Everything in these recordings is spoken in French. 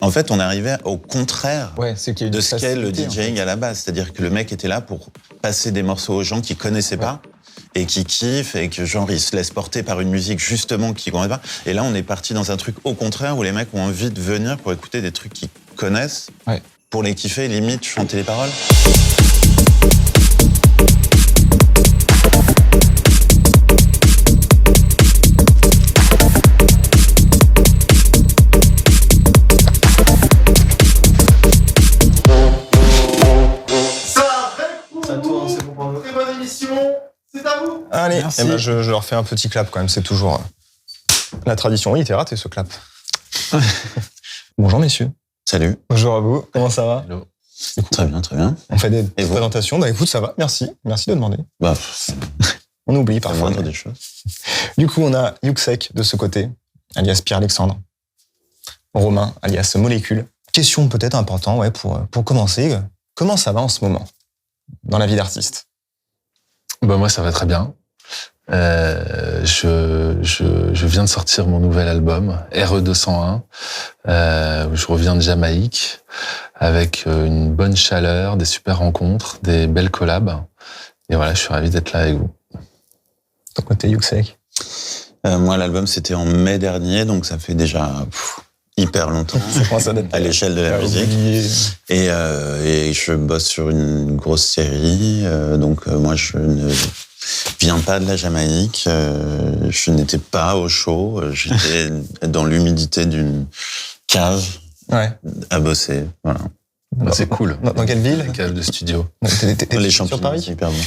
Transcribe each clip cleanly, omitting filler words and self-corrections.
En fait, on arrivait au contraire c'est qu'il y a de ce qu'est le DJing à la base. C'est-à-dire que le mec était là pour passer des morceaux aux gens qui connaissaient pas et qui kiffent et que genre ils se laissent porter par une musique justement qu'ils connaissent pas. Et là, on est parti dans un truc au contraire où les mecs ont envie de venir pour écouter des trucs qu'ils connaissent, pour les kiffer, limite chanter les paroles. Allez, je leur fais un petit clap quand même, c'est toujours la tradition. Oui, t'es raté ce clap. Bonjour messieurs. Salut. Bonjour à vous, comment ça va? Hello. Très bien, très bien. On fait des présentations, écoute, ça va, merci de demander. On oublie parfois. Des choses. Du coup, on a Yuxek de ce côté, alias Pierre-Alexandre. Romain, alias Molécule. Question peut-être importante pour commencer. Comment ça va en ce moment dans la vie d'artiste? Moi, ça va très bien. Je viens de sortir mon nouvel album, RE201. Je reviens de Jamaïque avec une bonne chaleur, des super rencontres, des belles collabs. Et voilà, je suis ravi d'être là avec vous. Ton côté, Yuxek? Moi, l'album, c'était en mai dernier, donc ça fait déjà hyper longtemps à l'échelle de la musique. Et je bosse sur une grosse série. Donc moi, je ne viens pas de la Jamaïque. Je n'étais pas au chaud. J'étais dans l'humidité d'une cave à bosser. Voilà. C'est cool. Dans quelle ville? La cave de studio. Les champignons, sur Paris? c'est hyper bon.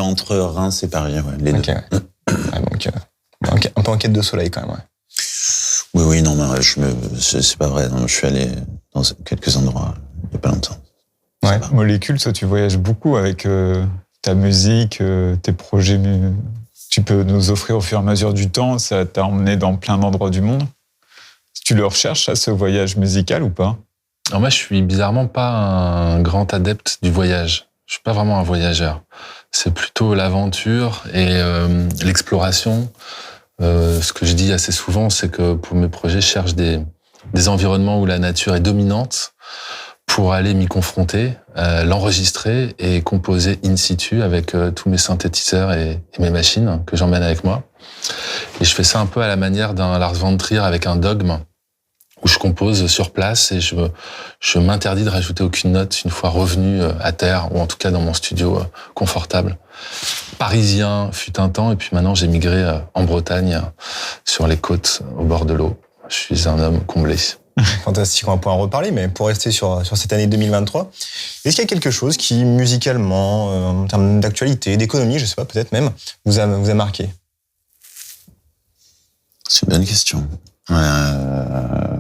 Entre Reims et Paris, les deux. Donc, un peu en quête de soleil quand même. Oui, non, mais c'est pas vrai. Non, je suis allé dans quelques endroits il y a pas longtemps. Molécule, toi, tu voyages beaucoup avec ta musique, tes projets. Tu peux nous offrir au fur et à mesure du temps. Ça t'a emmené dans plein d'endroits du monde. Tu le recherches à ce voyage musical ou pas? Alors moi, je suis bizarrement pas un grand adepte du voyage. Je suis pas vraiment un voyageur. C'est plutôt l'aventure et l'exploration. Ce que je dis assez souvent, c'est que pour mes projets, je cherche des environnements où la nature est dominante pour aller m'y confronter, l'enregistrer et composer in situ avec tous mes synthétiseurs et mes machines que j'emmène avec moi. Et je fais ça un peu à la manière d'un Lars von Trier avec un dogme, où je compose sur place et je m'interdis de rajouter aucune note une fois revenu à terre, ou en tout cas dans mon studio confortable. Parisien fut un temps, et puis maintenant j'ai migré en Bretagne, sur les côtes, au bord de l'eau. Je suis un homme comblé. Fantastique, on va pouvoir en reparler, mais pour rester sur cette année 2023, est-ce qu'il y a quelque chose qui, musicalement, en termes d'actualité, d'économie, je sais pas, peut-être même, vous a marqué? C'est une bonne question. T'as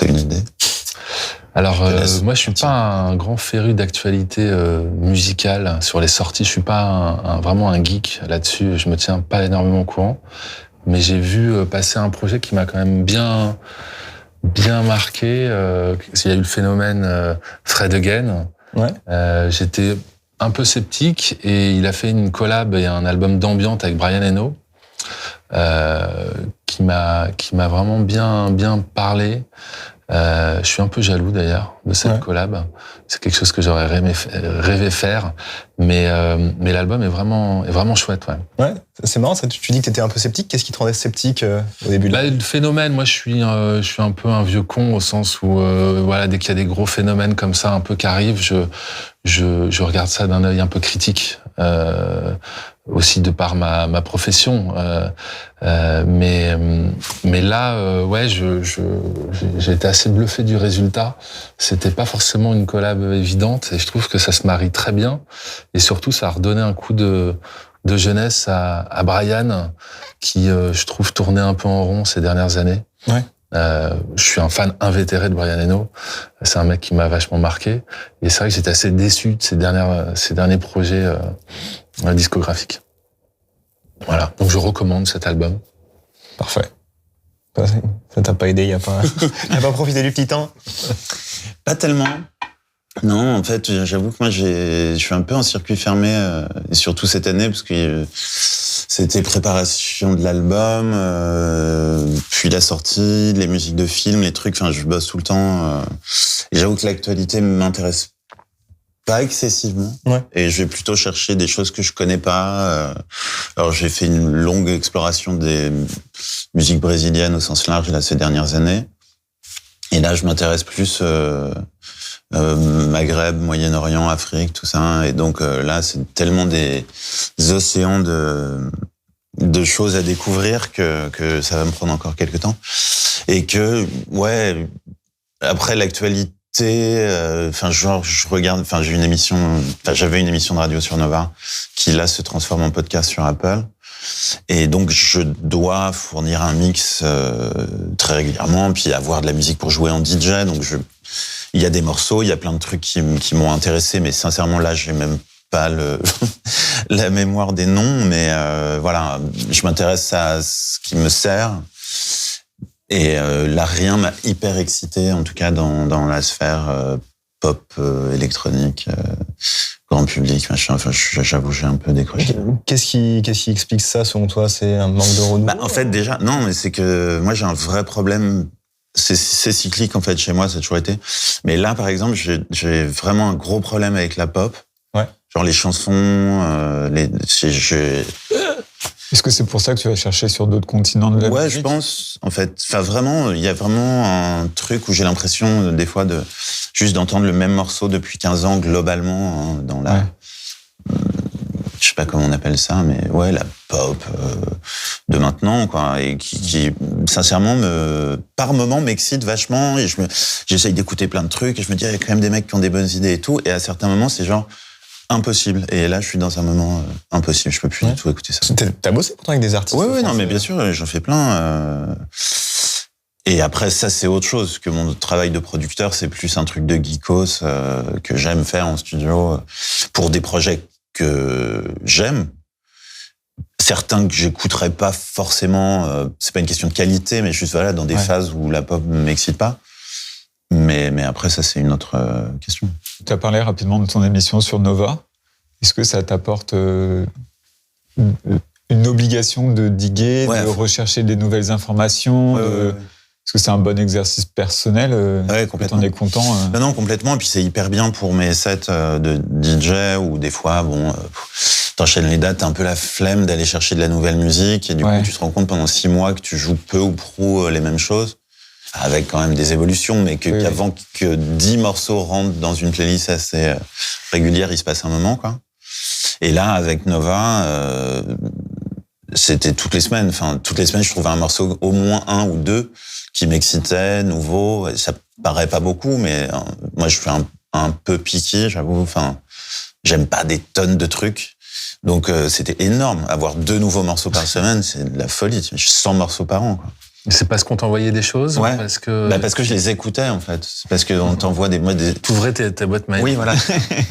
une idée? Alors, moi, je suis pas un grand féru d'actualité musicale sur les sorties. Je suis pas vraiment un geek là-dessus. Je me tiens pas énormément au courant. Mais j'ai vu passer un projet qui m'a quand même bien marqué. Il y a eu le phénomène Fred Again. J'étais un peu sceptique et il a fait une collab et un album d'ambiance avec Brian Eno. Qui m'a vraiment bien parlé. Je suis un peu jaloux d'ailleurs de cette collab. C'est quelque chose que j'aurais rêvé faire, mais l'album est vraiment chouette. Ouais, c'est marrant. Ça, tu dis que t'étais un peu sceptique. Qu'est-ce qui te rendait sceptique au début? Le phénomène, moi, je suis un peu un vieux con au sens où dès qu'il y a des gros phénomènes comme ça un peu qui arrivent, je regarde ça d'un œil un peu critique. Aussi de par ma profession, mais là, j'ai été assez bluffé du résultat. C'était pas forcément une collab évidente, et je trouve que ça se marie très bien, et surtout ça a redonné un coup de jeunesse à Brian, qui je trouve tournait un peu en rond ces dernières années. Je suis un fan invétéré de Brian Eno. C'est un mec qui m'a vachement marqué, et c'est vrai que j'étais assez déçu de ces derniers projets discographique. Voilà, donc je recommande cet album. Parfait. Ça t'a pas aidé, il a pas profité du petit temps? Pas tellement. Non, en fait, j'avoue que moi, je suis un peu en circuit fermé, et surtout cette année, parce que c'était préparation de l'album, puis la sortie, les musiques de films, les trucs. Enfin, je bosse tout le temps. Et j'avoue que l'actualité m'intéresse pas excessivement. Ouais. Et je vais plutôt chercher des choses que je connais pas. Alors, j'ai fait une longue exploration des musiques brésiliennes au sens large là, ces dernières années. Et là, je m'intéresse plus Maghreb, Moyen-Orient, Afrique, tout ça. Et donc là, c'est tellement des océans de choses à découvrir que ça va me prendre encore quelques temps. Et que, ouais, après l'actualité, genre, je regarde, j'ai une émission, j'avais une émission de radio sur Nova qui là se transforme en podcast sur Apple. Et donc, je dois fournir un mix très régulièrement, puis avoir de la musique pour jouer en DJ. Donc, il y a des morceaux, il y a plein de trucs qui m'ont intéressé, mais sincèrement, là, j'ai même pas la mémoire des noms. Mais voilà, je m'intéresse à ce qui me sert. Et là, rien m'a hyper excité, en tout cas dans la sphère pop, électronique, grand public, machin. Enfin, j'avoue, j'ai un peu décroché. Qu'est-ce qui explique ça, selon toi? C'est un manque de renouveau? En fait, déjà, non, mais c'est que moi, j'ai un vrai problème. C'est cyclique, en fait, chez moi, ça a toujours été. Mais là, par exemple, j'ai vraiment un gros problème avec la pop. Ouais. Genre les chansons, Est-ce que c'est pour ça que tu vas chercher sur d'autres continents de la musique? je pense, en fait. Enfin, vraiment, il y a vraiment un truc où j'ai l'impression, des fois, juste d'entendre le même morceau depuis 15 ans, globalement, dans la... Ouais. Je sais pas comment on appelle ça, mais ouais, la pop de maintenant, quoi, et qui sincèrement, par moment, m'excite vachement, et j'essaye d'écouter plein de trucs, et je me dis, il y a quand même des mecs qui ont des bonnes idées et tout, et à certains moments, c'est genre impossible. Et là, je suis dans un moment impossible, je peux plus du tout écouter ça. T'as bossé pourtant avec des artistes? Oui, non, mais bien sûr, j'en fais plein. Et après, ça, c'est autre chose, que mon travail de producteur, c'est plus un truc de geekos que j'aime faire en studio pour des projets que j'aime. Certains que j'écouterais pas forcément, c'est pas une question de qualité, mais juste voilà, dans des phases où la pop m'excite pas. Mais après, ça, c'est une autre question. Tu as parlé rapidement de ton émission sur Nova. Est-ce que ça t'apporte une obligation de diguer, de rechercher des nouvelles informations Est-ce que c'est un bon exercice personnel? Complètement. T'en es content? Non, complètement. Et puis c'est hyper bien pour mes sets de DJ où des fois, t'enchaînes les dates, t'as un peu la flemme d'aller chercher de la nouvelle musique et du coup, tu te rends compte pendant 6 mois que tu joues peu ou prou les mêmes choses, avec quand même des évolutions, mais qu'avant que 10 morceaux rentrent dans une playlist assez régulière, il se passe un moment, quoi. Et là, avec Nova, c'était toutes les semaines. Enfin, toutes les semaines, je trouvais un morceau, au moins 1 ou 2, qui m'excitait, nouveau. Ça paraît pas beaucoup, mais moi, je suis un peu piqué, j'avoue. Enfin, j'aime pas des tonnes de trucs. Donc, c'était énorme. Avoir 2 nouveaux morceaux par semaine, c'est de la folie. 100 morceaux par an, quoi. C'est parce qu'on t'envoyait des choses? Ouais. Parce que je les écoutais, en fait. Parce qu'on t'envoie des... T'ouvrais ta boîte mail. Oui, voilà.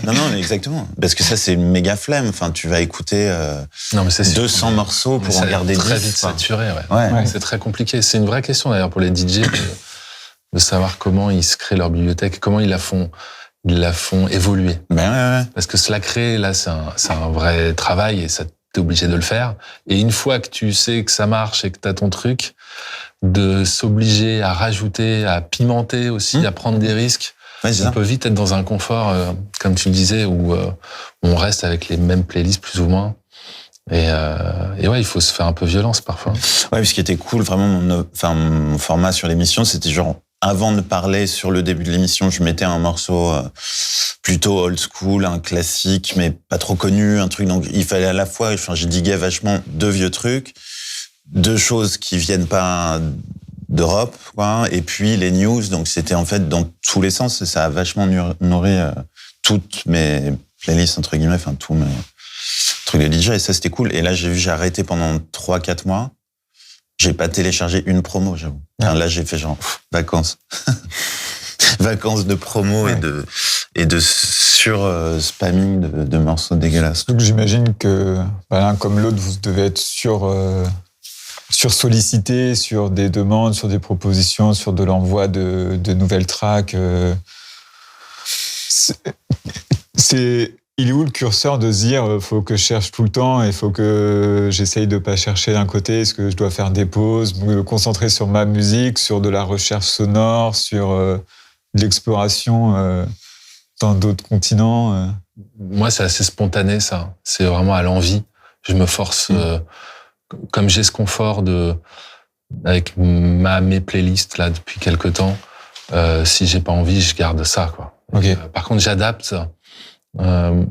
non, mais exactement. Parce que ça, c'est une méga flemme. Enfin, tu vas écouter 200 morceaux pour en garder 10. Très vite saturé, ouais. C'est très compliqué. C'est une vraie question, d'ailleurs, pour les DJ, de savoir comment ils se créent leur bibliothèque, comment ils la font évoluer. Parce que se la créer, là, c'est un vrai travail et ça, t'es obligé de le faire. Et une fois que tu sais que ça marche et que t'as ton truc, de s'obliger à rajouter, à pimenter aussi, à prendre des risques. On peut vite être dans un confort, comme tu le disais, où on reste avec les mêmes playlists plus ou moins. Et il faut se faire un peu violence parfois. Ouais, ce qui était cool, vraiment, mon format sur l'émission, c'était genre, avant de parler sur le début de l'émission, je mettais un morceau plutôt old school, un classique, mais pas trop connu, un truc. Donc, il fallait à la fois, j'ai digué vachement 2 vieux trucs, 2 choses qui viennent pas d'Europe, quoi, et puis les news. Donc, c'était en fait dans tous les sens. Ça a vachement nourri toutes mes playlists, entre guillemets, enfin, tous mes trucs de DJ. Et ça, c'était cool. Et là, j'ai arrêté pendant 3-4 mois. J'ai pas téléchargé une promo, j'avoue. Là, j'ai fait genre, vacances. Vacances de promo et de sur-spamming de morceaux dégueulasses. Donc, j'imagine que, l'un comme l'autre, vous devez être sur-sollicité sur des demandes, sur des propositions, sur de l'envoi de nouvelles tracks. Il est où le curseur de se dire faut que je cherche tout le temps et faut que j'essaye de pas chercher d'un côté, est-ce que je dois faire des pauses, me concentrer sur ma musique, sur de la recherche sonore, sur de l'exploration dans d'autres continents Moi, c'est assez spontané, ça. C'est vraiment à l'envie. Je me force, comme j'ai ce confort avec mes playlists là depuis quelques temps. Si j'ai pas envie, je garde ça, quoi. Okay. Par contre, j'adapte.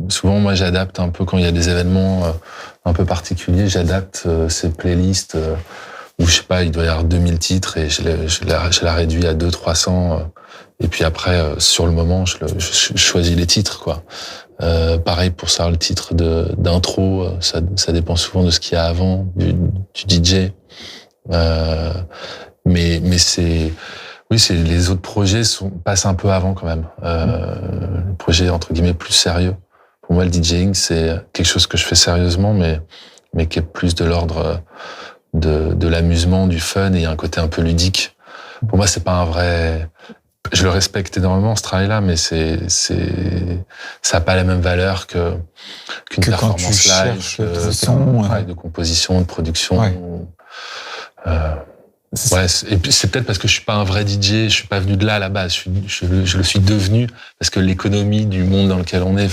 Souvent, moi, j'adapte un peu quand il y a des événements un peu particuliers. J'adapte ces playlists où, je sais pas, il doit y avoir 2000 titres et je la réduis à 200-300. Et puis après, sur le moment, je choisis les titres, quoi. Pareil pour ça, le titre d'intro, ça dépend souvent de ce qu'il y a avant, du DJ. Mais c'est les autres projets passent un peu avant quand même. Les projets entre guillemets plus sérieux. Pour moi, le DJing, c'est quelque chose que je fais sérieusement, mais qui est plus de l'ordre de l'amusement, du fun, et il y a un côté un peu ludique. Pour moi, c'est pas un vrai. Je le respecte énormément, ce travail-là, mais ça n'a pas la même valeur qu'une performance live, un travail de composition, de production. Ouais. Et puis c'est peut-être parce que je suis pas un vrai DJ, je suis pas venu de là à la base. Je le suis devenu parce que l'économie du monde dans lequel on est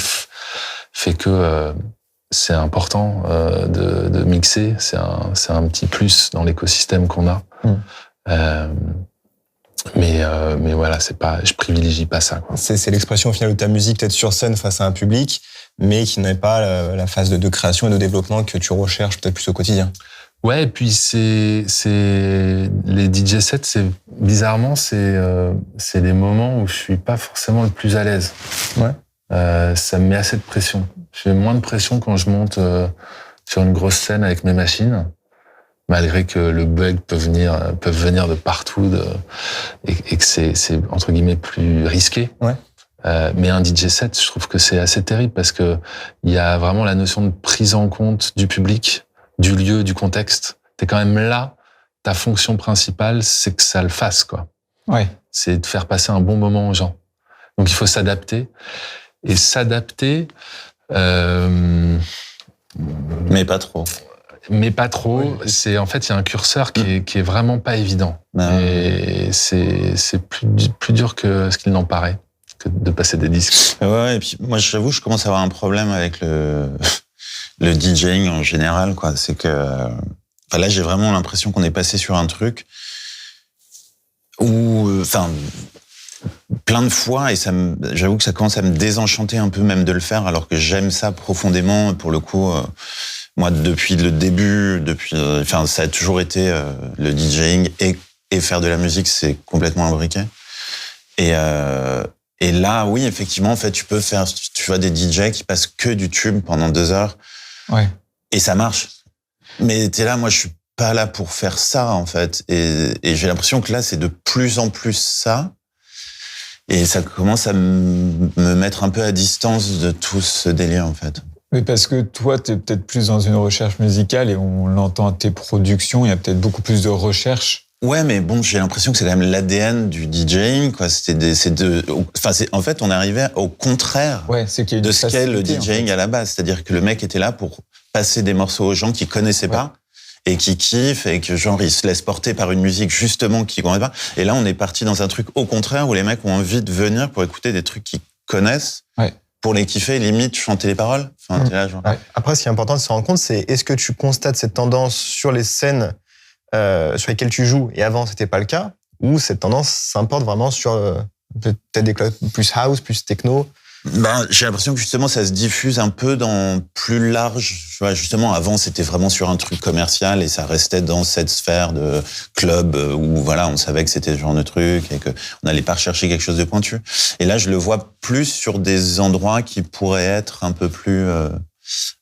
fait que c'est important de mixer. C'est un petit plus dans l'écosystème qu'on a. Mais voilà, c'est pas, je privilégie pas ça, quoi. C'est l'expression au final de ta musique, peut-être sur scène face à un public, mais qui n'est pas la phase de création et de développement que tu recherches peut-être plus au quotidien. Ouais, et puis c'est les DJ sets, bizarrement, c'est des moments où je suis pas forcément le plus à l'aise. Ouais. Ça me met assez de pression. J'ai moins de pression quand je monte sur une grosse scène avec mes machines, malgré que le bug peut venir de partout et que c'est entre guillemets plus risqué. Ouais. Mais un DJ set, je trouve que c'est assez terrible parce que il y a vraiment la notion de prise en compte du public, du lieu, du contexte. T'es quand même là. Ta fonction principale, c'est que ça le fasse, quoi. Ouais. C'est de faire passer un bon moment aux gens. Donc il faut s'adapter. Et s'adapter. Mais pas trop. Mais pas trop. Oui. C'est en fait, il y a un curseur qui est vraiment pas évident. Et c'est plus dur que ce qu'il n'en paraît que de passer des disques. Ouais, et puis moi, j'avoue, je commence à avoir un problème avec le DJing en général, quoi. C'est que, là, j'ai vraiment l'impression qu'on est passé sur un truc où, plein de fois, et j'avoue que ça commence à me désenchanter un peu même de le faire, alors que j'aime ça profondément. Pour le coup, moi, depuis le début, ça a toujours été le DJing et faire de la musique, c'est complètement imbriqué. Et là, oui, effectivement, en fait, tu vois des DJ qui passent que du tube pendant 2 heures. Ouais. Et ça marche. Mais t'es là, moi, je suis pas là pour faire ça, en fait. Et j'ai l'impression que là, c'est de plus en plus ça. Et ça commence à me mettre un peu à distance de tout ce délire, en fait. Mais parce que toi, t'es peut-être plus dans une recherche musicale et on l'entend à tes productions, il y a peut-être beaucoup plus de recherche. Ouais, mais bon, j'ai l'impression que c'est quand même l'ADN du DJing, quoi. En fait, on est arrivé au contraire de ce qu'est le DJing à la base. C'est-à-dire que le mec était là pour passer des morceaux aux gens qui connaissaient pas et qui kiffent et que genre ils se laissent porter par une musique justement qu'ils connaissent pas. Et là, on est parti dans un truc au contraire où les mecs ont envie de venir pour écouter des trucs qu'ils connaissent. Ouais. Pour les kiffer, limite chanter les paroles. T'es là, genre. Ouais. Après, ce qui est important de se rendre compte, c'est est-ce que tu constates cette tendance sur les scènes sur lesquelles tu joues, et avant c'était pas le cas, ou cette tendance s'importe vraiment sur peut-être des clubs plus house, plus techno? J'ai l'impression que justement ça se diffuse un peu dans plus large. Tu vois, justement avant c'était vraiment sur un truc commercial et ça restait dans cette sphère de club où voilà on savait que c'était ce genre de truc et que on n'allait pas rechercher quelque chose de pointu. Et là je le vois plus sur des endroits qui pourraient être un peu plus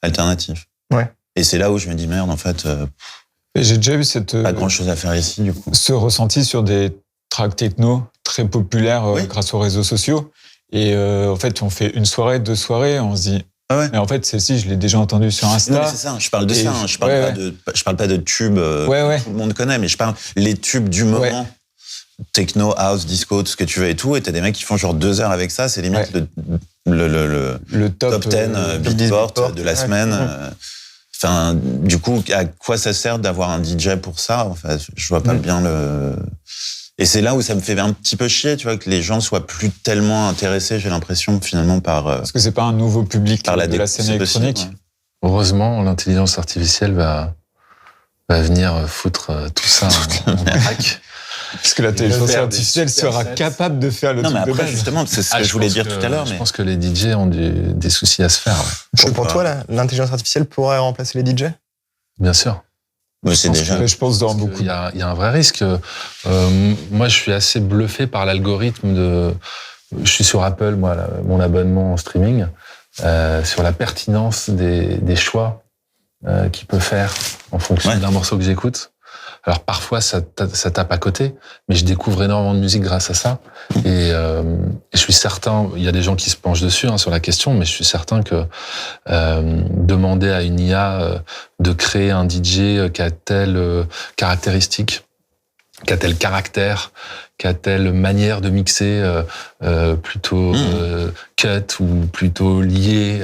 alternatifs. Ouais. Et c'est là où je me dis merde en fait. J'ai déjà eu pas grand chose à faire ici du coup. Ce ressenti sur des tracks techno très populaires grâce aux réseaux sociaux. Et en fait, on fait une soirée, 2 soirées, on se dit. Ah ouais. Mais en fait, celle-ci, je l'ai déjà entendue sur Insta. Non, mais c'est ça. Je parle de ça. Hein. Je parle pas de tubes que tout le monde connaît, mais je parle les tubes du moment. techno, house, disco, tout ce que tu veux et tout, et t'as des mecs qui font genre 2 heures avec ça, c'est limite le top 10 Beatport de la semaine. Enfin, du coup, à quoi ça sert d'avoir un DJ pour ça? Enfin, je vois pas bien le... Et c'est là où ça me fait un petit peu chier, tu vois, que les gens soient plus tellement intéressés, j'ai l'impression, finalement, par... Parce que c'est pas un nouveau public de la scène électronique. Possible, ouais. Heureusement, l'intelligence artificielle va venir foutre tout ça en vrac. Parce que l'intelligence artificielle sera capable de faire le truc mais après, de base. Justement, c'est ce que je voulais dire tout à l'heure. Je pense que les DJ ont des soucis à se faire. Ouais. Pour toi, l'intelligence artificielle pourrait remplacer les DJ? Bien sûr. Mais c'est déjà... Je pense dans beaucoup. Il y a un vrai risque. Moi, je suis assez bluffé par l'algorithme de... Je suis sur Apple, moi, mon abonnement en streaming, sur la pertinence des choix qu'il peut faire en fonction d'un morceau que j'écoute. Alors parfois ça tape à côté, mais je découvre énormément de musique grâce à ça. Et je suis certain, il y a des gens qui se penchent dessus sur la question, mais je suis certain que demander à une IA de créer un DJ qui a telle caractéristique, qui a tel caractère, qui a telle manière de mixer, plutôt cut ou plutôt lié,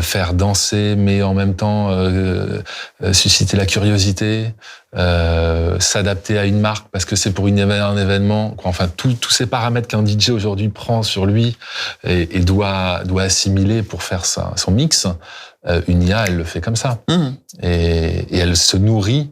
faire danser, mais en même temps susciter la curiosité, s'adapter à une marque parce que c'est pour un événement. Enfin, tous ces paramètres qu'un DJ aujourd'hui prend sur lui et doit assimiler pour faire son mix, une IA, elle le fait comme ça. Et elle se nourrit.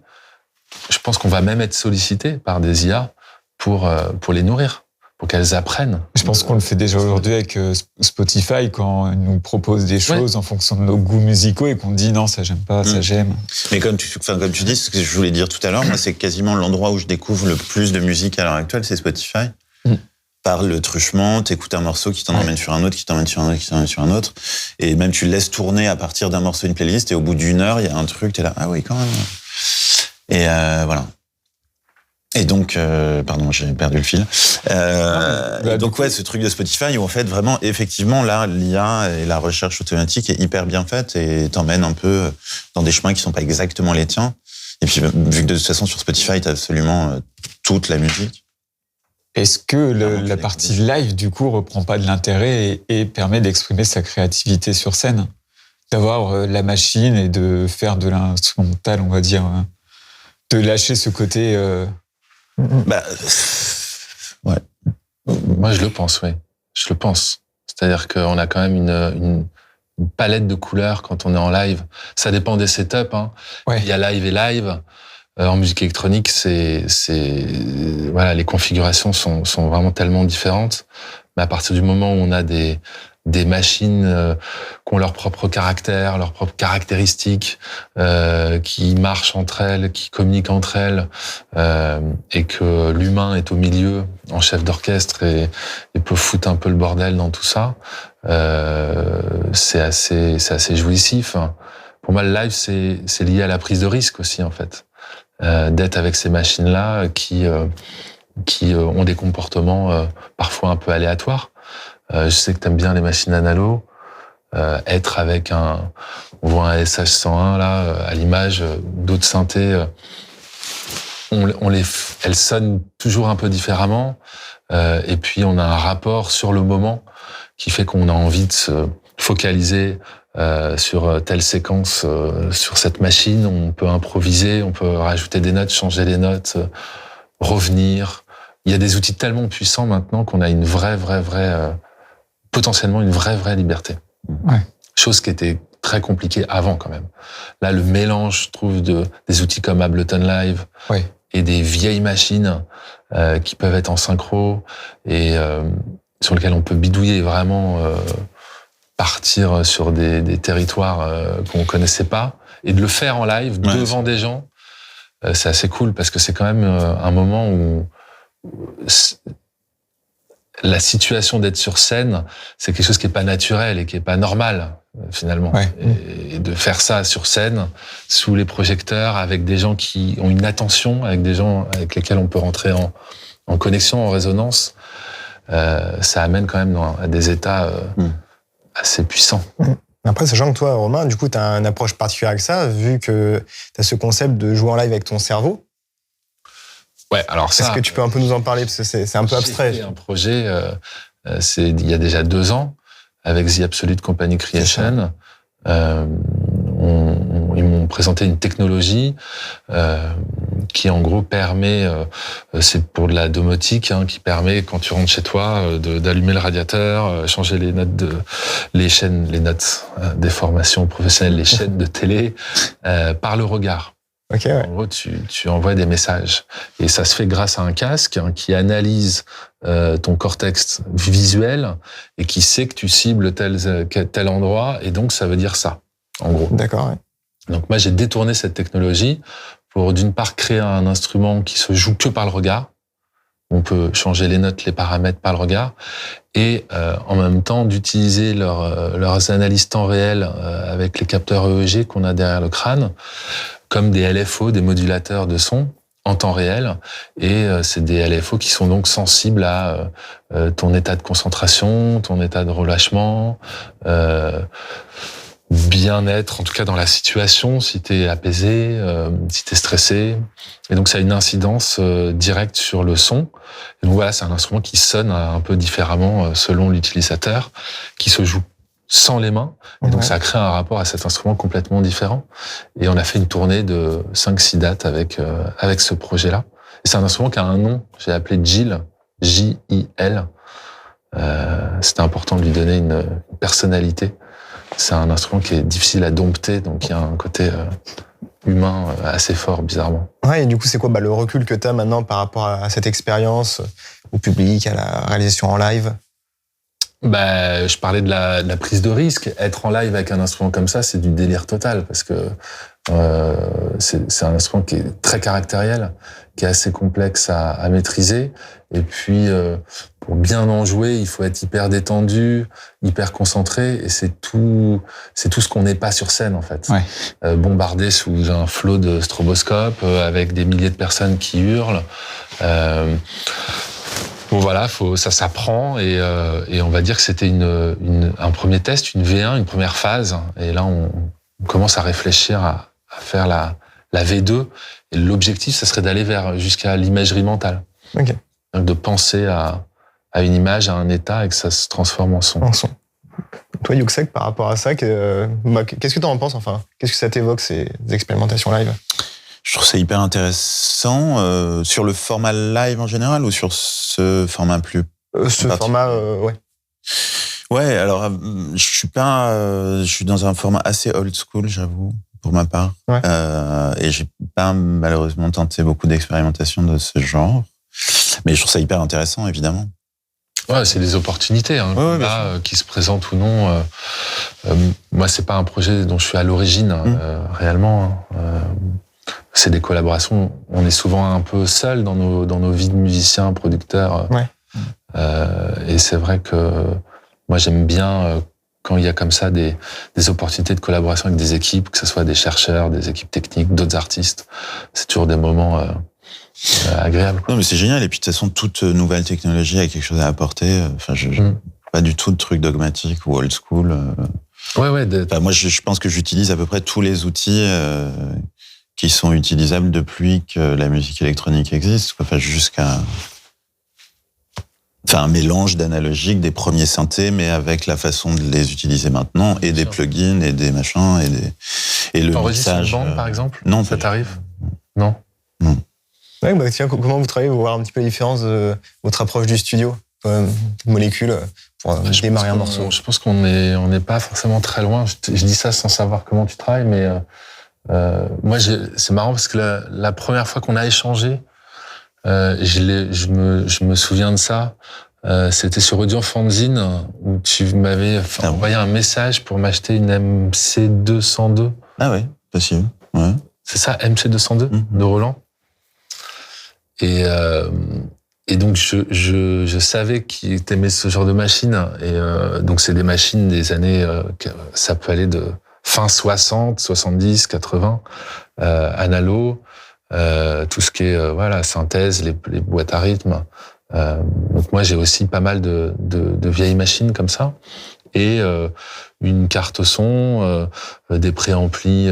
Je pense qu'on va même être sollicité par des IA pour les nourrir, pour qu'elles apprennent. Je pense qu'on le fait déjà aujourd'hui avec Spotify quand ils nous propose des choses en fonction de nos goûts musicaux et qu'on dit non, ça j'aime pas, ça j'aime. Mais comme tu dis, ce que je voulais dire tout à l'heure, moi c'est quasiment l'endroit où je découvre le plus de musique à l'heure actuelle, c'est Spotify. Par le truchement, t'écoutes un morceau qui t'en emmène sur un autre, qui t'emmène sur un autre, qui t'emmène sur un autre. Et même tu le laisses tourner à partir d'un morceau, une playlist, et au bout d'1 heure, il y a un truc, t'es là, ah oui, quand même. Et voilà. Et donc, pardon, j'ai perdu le fil. Donc ouais, ce truc de Spotify où en fait vraiment, effectivement, là, l'IA et la recherche automatique est hyper bien faite et t'emmène un peu dans des chemins qui sont pas exactement les tiens. Et puis vu que de toute façon sur Spotify, t'as absolument toute la musique. Est-ce que la partie live du coup reprend pas de l'intérêt et permet d'exprimer sa créativité sur scène, d'avoir la machine et de faire de l'instrumental, on va dire, de lâcher ce côté. Ouais. Moi, je le pense, oui. Je le pense. C'est-à-dire qu'on a quand même une palette de couleurs quand on est en live. Ça dépend des setups. Il y a live et live. En musique électronique, voilà, les configurations sont vraiment tellement différentes. Mais à partir du moment où on a des machines qui ont leur propre caractère, leurs propres caractéristiques, qui marchent entre elles, qui communiquent entre elles, et que l'humain est au milieu, en chef d'orchestre, et peut foutre un peu le bordel dans tout ça, c'est assez jouissif. Pour moi, le live, c'est lié à la prise de risque aussi, en fait. D'être avec ces machines-là qui ont des comportements parfois un peu aléatoires. Je sais que t'aimes bien les machines analo. Être avec on voit un SH101 là à l'image, d'autres synthés, elles sonnent toujours un peu différemment. Et puis on a un rapport sur le moment qui fait qu'on a envie de se focaliser sur telle séquence, sur cette machine. On peut improviser, on peut rajouter des notes, changer les notes, revenir. Il y a des outils tellement puissants maintenant qu'on a une vraie potentiellement une vraie liberté. Ouais. Chose qui était très compliquée avant quand même. Là, le mélange, je trouve, des outils comme Ableton Live et des vieilles machines qui peuvent être en synchro et sur lesquelles on peut bidouiller et vraiment partir sur des territoires qu'on connaissait pas et de le faire en live devant des gens, c'est assez cool parce que c'est quand même un moment où la situation d'être sur scène, c'est quelque chose qui est pas naturel et qui est pas normal finalement. Et de faire ça sur scène, sous les projecteurs, avec des gens qui ont une attention, avec des gens avec lesquels on peut rentrer en connexion, en résonance, ça amène quand même à des états assez puissants. Après, sachant que toi, Romain, du coup, tu as une approche particulière avec ça, vu que tu as ce concept de jouer en live avec ton cerveau. Ouais, alors ça. Est-ce que tu peux un peu nous en parler parce que c'est un peu abstrait. J'ai fait un projet, il y a déjà 2 ans avec The Absolute Company Creation. Ils m'ont présenté une technologie qui en gros permet, c'est pour de la domotique, qui permet quand tu rentres chez toi d'allumer le radiateur, changer les chaînes des formations professionnelles, les chaînes de télé par le regard. Ok. Ouais. En gros, tu envoies des messages et ça se fait grâce à un casque qui analyse ton cortex visuel et qui sait que tu cibles tel endroit et donc ça veut dire ça, en gros. D'accord. Ouais. Donc moi, j'ai détourné cette technologie pour d'une part créer un instrument qui se joue que par le regard. On peut changer les notes, les paramètres par le regard et en même temps d'utiliser leurs analyses temps réel avec les capteurs EEG qu'on a derrière le crâne comme des LFO, des modulateurs de son en temps réel. Et c'est des LFO qui sont donc sensibles à ton état de concentration, ton état de relâchement, bien-être, en tout cas dans la situation, si t'es apaisé, si t'es stressé. Et donc ça a une incidence directe sur le son. Et donc voilà, c'est un instrument qui sonne un peu différemment selon l'utilisateur, qui se joue sans les mains. Et donc, ça a créé un rapport à cet instrument complètement différent. Et on a fait une tournée de 5-6 dates avec ce projet-là. Et c'est un instrument qui a un nom. J'ai appelé JIL, J-I-L. C'était important de lui donner une personnalité. C'est un instrument qui est difficile à dompter, donc il y a un côté humain assez fort, bizarrement. Ouais, et du coup, c'est quoi le recul que tu as maintenant par rapport à cette expérience, au public, à la réalisation en live? Je parlais de la prise de risque. Être en live avec un instrument comme ça, c'est du délire total parce que c'est un instrument qui est très caractériel, qui est assez complexe à maîtriser. Et puis, pour bien en jouer, il faut être hyper détendu, hyper concentré. Et c'est tout ce qu'on n'est pas sur scène, en fait. Ouais. Bombardé sous un flot de stroboscopes, avec des milliers de personnes qui hurlent. Bon voilà, ça s'apprend et on va dire que c'était un premier test, une V1, une première phase. Et là, on commence à réfléchir à faire la V2. Et l'objectif, ça serait d'aller jusqu'à l'imagerie mentale. Ok. Donc de penser à une image, à un état et que ça se transforme en son. En son. Toi, Yuksek, par rapport à ça, qu'est-ce que tu en penses enfin? Qu'est-ce que ça t'évoque, ces expérimentations live? Je trouve ça hyper intéressant sur le format live en général ou sur ce format plus ce format, ouais. Ouais, alors je suis dans un format assez old school, j'avoue, pour ma part. Ouais. Et j'ai pas malheureusement tenté beaucoup d'expérimentations de ce genre. Mais je trouve ça hyper intéressant, évidemment. Ouais, c'est des opportunités qui se présentent ou non. Moi, c'est pas un projet dont je suis à l'origine réellement. C'est des collaborations. On est souvent un peu seul dans nos vies de musiciens, producteurs. Ouais. Et c'est vrai que moi, j'aime bien quand il y a comme ça des opportunités de collaboration avec des équipes, que ce soit des chercheurs, des équipes techniques, d'autres artistes. C'est toujours des moments agréables. Non, mais c'est génial. Et puis, de toute façon, toute nouvelle technologie a quelque chose à apporter. Enfin, pas du tout de truc dogmatique ou old school. Moi, je pense que j'utilise à peu près tous les outils qui sont utilisables depuis que la musique électronique existe. Enfin, un mélange d'analogique, des premiers synthés, mais avec la façon de les utiliser maintenant, et des plugins, et des machins, et le mixage. Une bande, par exemple? Non. Ça t'arrive? Non. Ouais, tiens, comment vous travaillez? Vous voir un petit peu la différence de votre approche du studio, molécule, pour démarrer un morceau. Je pense qu'on n'est pas forcément très loin. Je dis ça sans savoir comment tu travailles, mais moi, c'est marrant parce que la première fois qu'on a échangé, je me souviens de ça. C'était sur Audio Fanzine où tu m'avais envoyé un message pour m'acheter une MC202. Ah ouais, possible. Ouais. C'est ça, MC202 de Roland. Et donc je savais qu'il t'aimait ce genre de machine. Et donc c'est des machines des années, ça peut aller de fin 60, 70, 80, analo. Tout ce qui est synthèse, les boîtes à rythme. Donc moi j'ai aussi pas mal de vieilles machines comme ça. et une carte son, des préamplis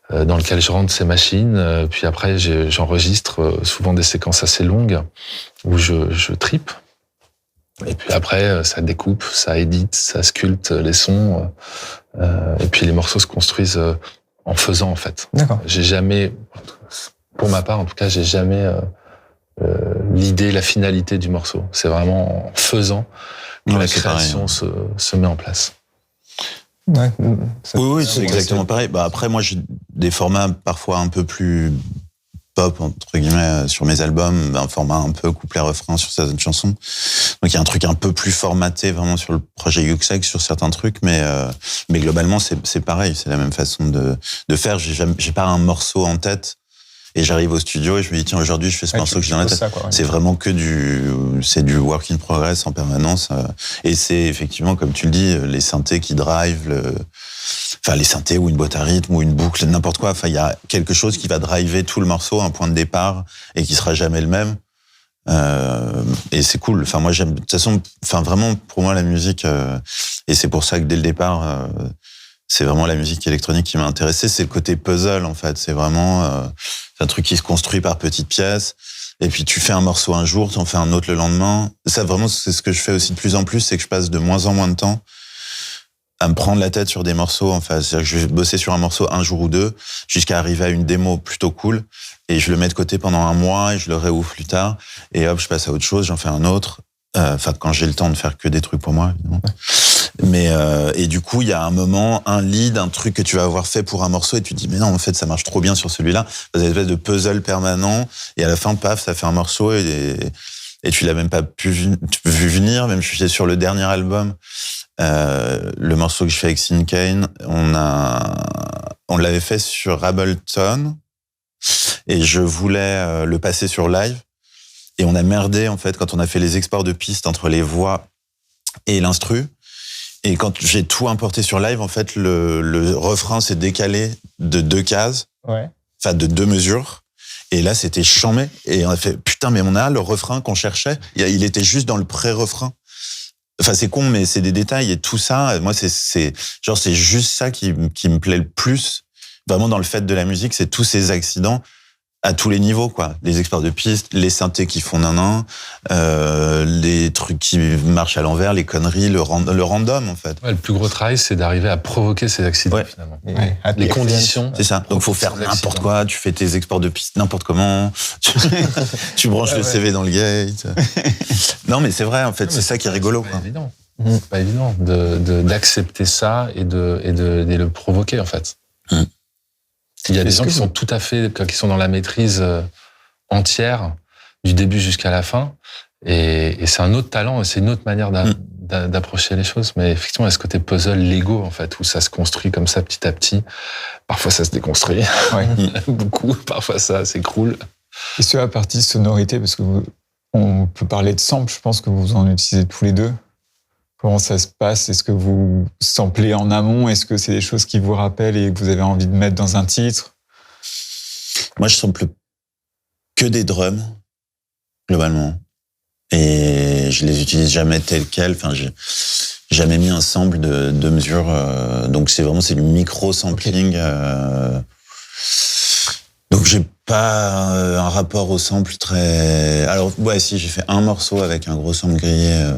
dans lesquels je rentre ces machines. Puis après, j'enregistre souvent des séquences assez longues où je tripe. Et puis après, ça découpe, ça édite, ça sculpte les sons. Et puis les morceaux se construisent en faisant, en fait. D'accord. J'ai jamais, pour ma part en tout cas, j'ai jamais l'idée, la finalité du morceau. C'est vraiment en faisant que la création se met en place. Ouais, oui, c'est exactement pareil. Bah, après, moi, j'ai des formats parfois un peu plus pop, entre guillemets, sur mes albums, un format un peu couplet-refrain sur certaines chansons. Donc, il y a un truc un peu plus formaté vraiment sur le projet Yuxek, sur certains trucs, mais globalement, c'est pareil, c'est la même façon de faire. J'ai pas un morceau en tête, et j'arrive au studio et je me dis, tiens, aujourd'hui, je fais ce morceau que j'ai dans la tête. C'est vraiment que c'est du work in progress en permanence. Et c'est effectivement, comme tu le dis, les synthés qui drive les synthés ou une boîte à rythme ou une boucle, n'importe quoi. Enfin, il y a quelque chose qui va driver tout le morceau, un point de départ, et qui sera jamais le même. Et c'est cool. Enfin, moi, j'aime, de toute façon, vraiment, pour moi, la musique, et c'est pour ça que dès le départ, c'est vraiment la musique électronique qui m'a intéressé. C'est le côté puzzle, en fait. C'est vraiment, c'est un truc qui se construit par petites pièces. Et puis, tu fais un morceau un jour, tu en fais un autre le lendemain. Ça, vraiment, c'est ce que je fais aussi de plus en plus, c'est que je passe de moins en moins de temps à me prendre la tête sur des morceaux, en fait. C'est-à-dire que je vais bosser sur un morceau un jour ou deux, jusqu'à arriver à une démo plutôt cool, et je le mets de côté pendant un mois, et je le réouvre plus tard, et hop, je passe à autre chose, j'en fais un autre. Quand j'ai le temps de faire que des trucs pour moi, évidemment. Mais, et du coup, il y a un moment, un lead, un truc que tu vas avoir fait pour un morceau, et tu te dis, mais non, en fait, ça marche trop bien sur celui-là. C'est une espèce de puzzle permanent, et à la fin, paf, ça fait un morceau, et tu l'as même pas vu venir. Même je suis sur le dernier album, le morceau que je fais avec Sin Kane, on l'avait fait sur Ableton, et je voulais le passer sur live, et on a merdé, en fait, quand on a fait les exports de pistes entre les voix et l'instru. Et quand j'ai tout importé sur live, en fait, le refrain s'est décalé de 2 cases, enfin de 2 mesures. Et là, c'était chambé. Et on a fait, putain, mais on a le refrain qu'on cherchait. Il était juste dans le pré-refrain. Enfin, c'est con, mais c'est des détails. Et tout ça, moi, c'est juste ça qui me plaît le plus. Vraiment, dans le fait de la musique, c'est tous ces accidents à tous les niveaux, quoi. Les experts de pistes, les synthés qui font nanan, les trucs qui marchent à l'envers, les conneries, le random, en fait. Ouais, le plus gros travail, c'est d'arriver à provoquer ces accidents, finalement. Les conditions. C'est ça. Donc, faut faire n'importe quoi. Tu fais tes exports de pistes n'importe comment. Tu branches le CV dans le gate. Non, mais c'est vrai, en fait. C'est ça qui est rigolo, quoi. C'est pas évident d'accepter ça et de le provoquer, en fait. Il y a des gens qui sont tout à fait, qui sont dans la maîtrise entière, du début jusqu'à la fin. Et c'est un autre talent, c'est une autre manière d'approcher les choses. Mais effectivement, il y a ce côté puzzle Lego, en fait, où ça se construit comme ça petit à petit. Parfois, ça se déconstruit. Beaucoup. Parfois, ça s'écroule. Et sur la partie sonorité, parce que on peut parler de sample, je pense que vous en utilisez tous les deux. Comment ça se passe? Est-ce que vous samplez en amont? Est-ce que c'est des choses qui vous rappellent et que vous avez envie de mettre dans un titre? Moi, je sample que des drums, globalement. Et je les utilise jamais tels quels. Enfin, j'ai jamais mis un sample de mesure. Donc, c'est du micro-sampling. Donc, j'ai pas un rapport au sample très... Alors, ouais, si, j'ai fait un morceau avec un gros sample grillé...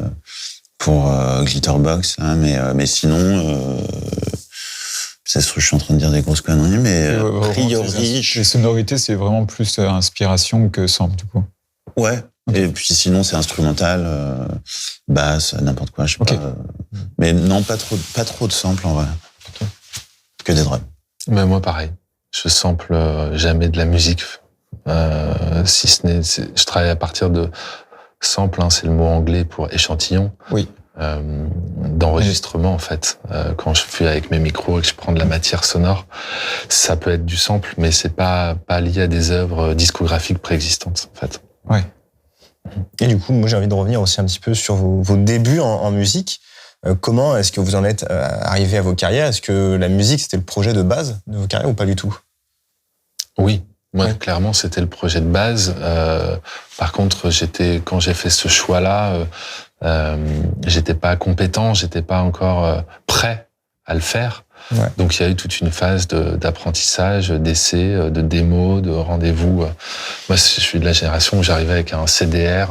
pour Glitterbox, hein, mais sinon, ça se trouve, je suis en train de dire des grosses conneries, mais a priori... Les sonorités, c'est vraiment plus inspiration que sample, du coup. Ouais, et puis sinon, c'est instrumental, basse, n'importe quoi, je sais pas. Mais non, pas trop de samples, en vrai. Que des drums. Mais moi, pareil. Je sample jamais de la musique, si ce n'est... Je travaille à partir de... Sample, hein, c'est le mot anglais pour échantillon. Oui. D'enregistrement, en fait. Quand je suis avec mes micros et que je prends de la matière sonore, ça peut être du sample, mais c'est pas lié à des œuvres discographiques préexistantes, en fait. Ouais. Et du coup, moi, j'ai envie de revenir aussi un petit peu sur vos débuts en musique. Comment est-ce que vous en êtes arrivé à vos carrières? Est-ce que la musique, c'était le projet de base de vos carrières ou pas du tout? Oui. Moi, clairement, c'était le projet de base. Par contre, quand j'ai fait ce choix-là, J'étais pas compétent, j'étais pas encore prêt à le faire. Ouais. Donc il y a eu toute une phase d'apprentissage, d'essais, de démos, de rendez-vous. Moi, je suis de la génération où j'arrivais avec un CDR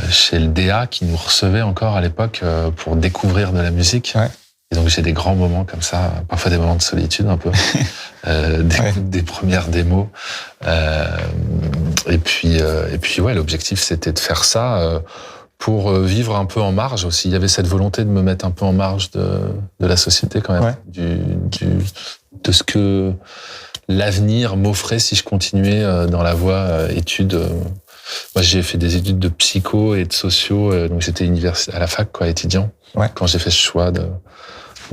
chez le DA qui nous recevait encore à l'époque pour découvrir de la musique. Ouais. Et donc j'ai des grands moments comme ça, parfois des moments de solitude un peu, des premières démos. Et puis ouais, l'objectif c'était de faire ça pour vivre un peu en marge aussi. Il y avait cette volonté de me mettre un peu en marge de la société quand même, de ce que l'avenir m'offrait si je continuais dans la voie études. Moi, j'ai fait des études de psycho et de sociaux, donc j'étais à la fac, quoi, étudiant, quand j'ai fait ce choix de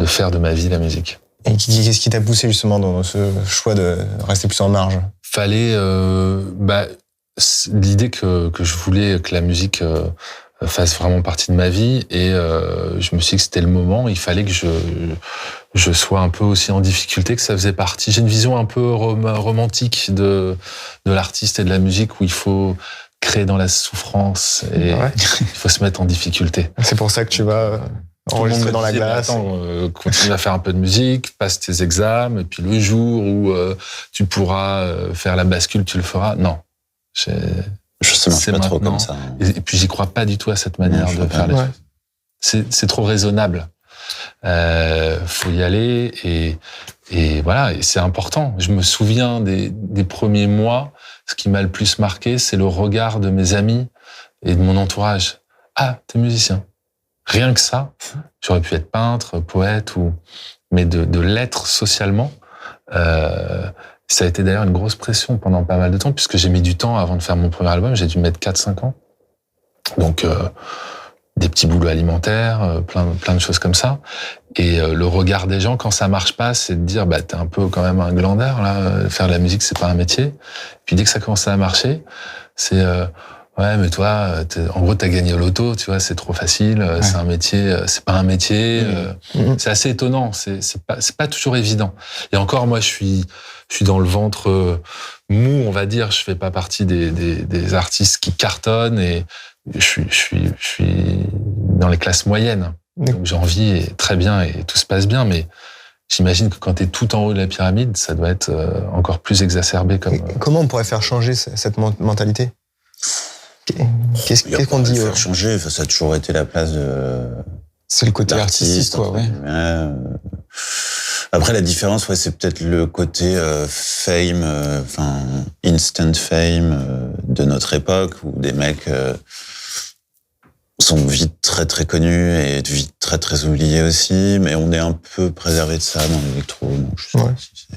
faire de ma vie la musique. Et qu'est-ce qui t'a poussé justement dans ce choix de rester plus en marge? Fallait l'idée que je voulais que la musique fasse vraiment partie de ma vie, et je me suis dit que c'était le moment. Il fallait que je sois un peu aussi en difficulté, que ça faisait partie. J'ai une vision un peu romantique de l'artiste et de la musique, où il faut créer dans la souffrance et il faut se mettre en difficulté. C'est pour ça que tu vas enregistrer dans la glace. Continue à faire un peu de musique, passe tes examens, et puis le jour où tu pourras faire la bascule, tu le feras. Non. Je sais pas trop comme ça. Et puis j'y crois pas du tout à cette manière de faire les choses. C'est trop raisonnable. Faut y aller, et voilà, et c'est important. Je me souviens des premiers mois, ce qui m'a le plus marqué, c'est le regard de mes amis et de mon entourage. Ah, t'es musicien. Rien que ça, j'aurais pu être peintre, poète, mais de l'être socialement. Ça a été d'ailleurs une grosse pression pendant pas mal de temps, puisque j'ai mis du temps avant de faire mon premier album. J'ai dû mettre 4-5 ans. Donc, des petits boulots alimentaires, plein de choses comme ça. Et le regard des gens, quand ça marche pas, c'est de dire, t'es un peu quand même un glandeur, là. Faire de la musique, c'est pas un métier. Et puis dès que ça commence à marcher, c'est... ouais, mais toi, en gros, t'as gagné au loto, tu vois, c'est trop facile, c'est un métier, c'est pas un métier. C'est assez étonnant, c'est pas toujours évident. Et encore, moi, je suis dans le ventre mou, on va dire. Je fais pas partie des artistes qui cartonnent, et je suis dans les classes moyennes. Donc j'en vis très bien et tout se passe bien, mais j'imagine que quand t'es tout en haut de la pyramide, ça doit être encore plus exacerbé. Comment on pourrait faire changer cette mentalité? Qu'est-ce qu'on dit? Faire changer, ça a toujours été la place de... C'est le côté artistique, quoi, ouais. Après, la différence, c'est peut-être le côté fame, instant fame de notre époque, où des mecs sont vite très très connus et vite très très oubliés aussi, mais on est un peu préservé de ça dans l'électro. Donc je sais pas si c'est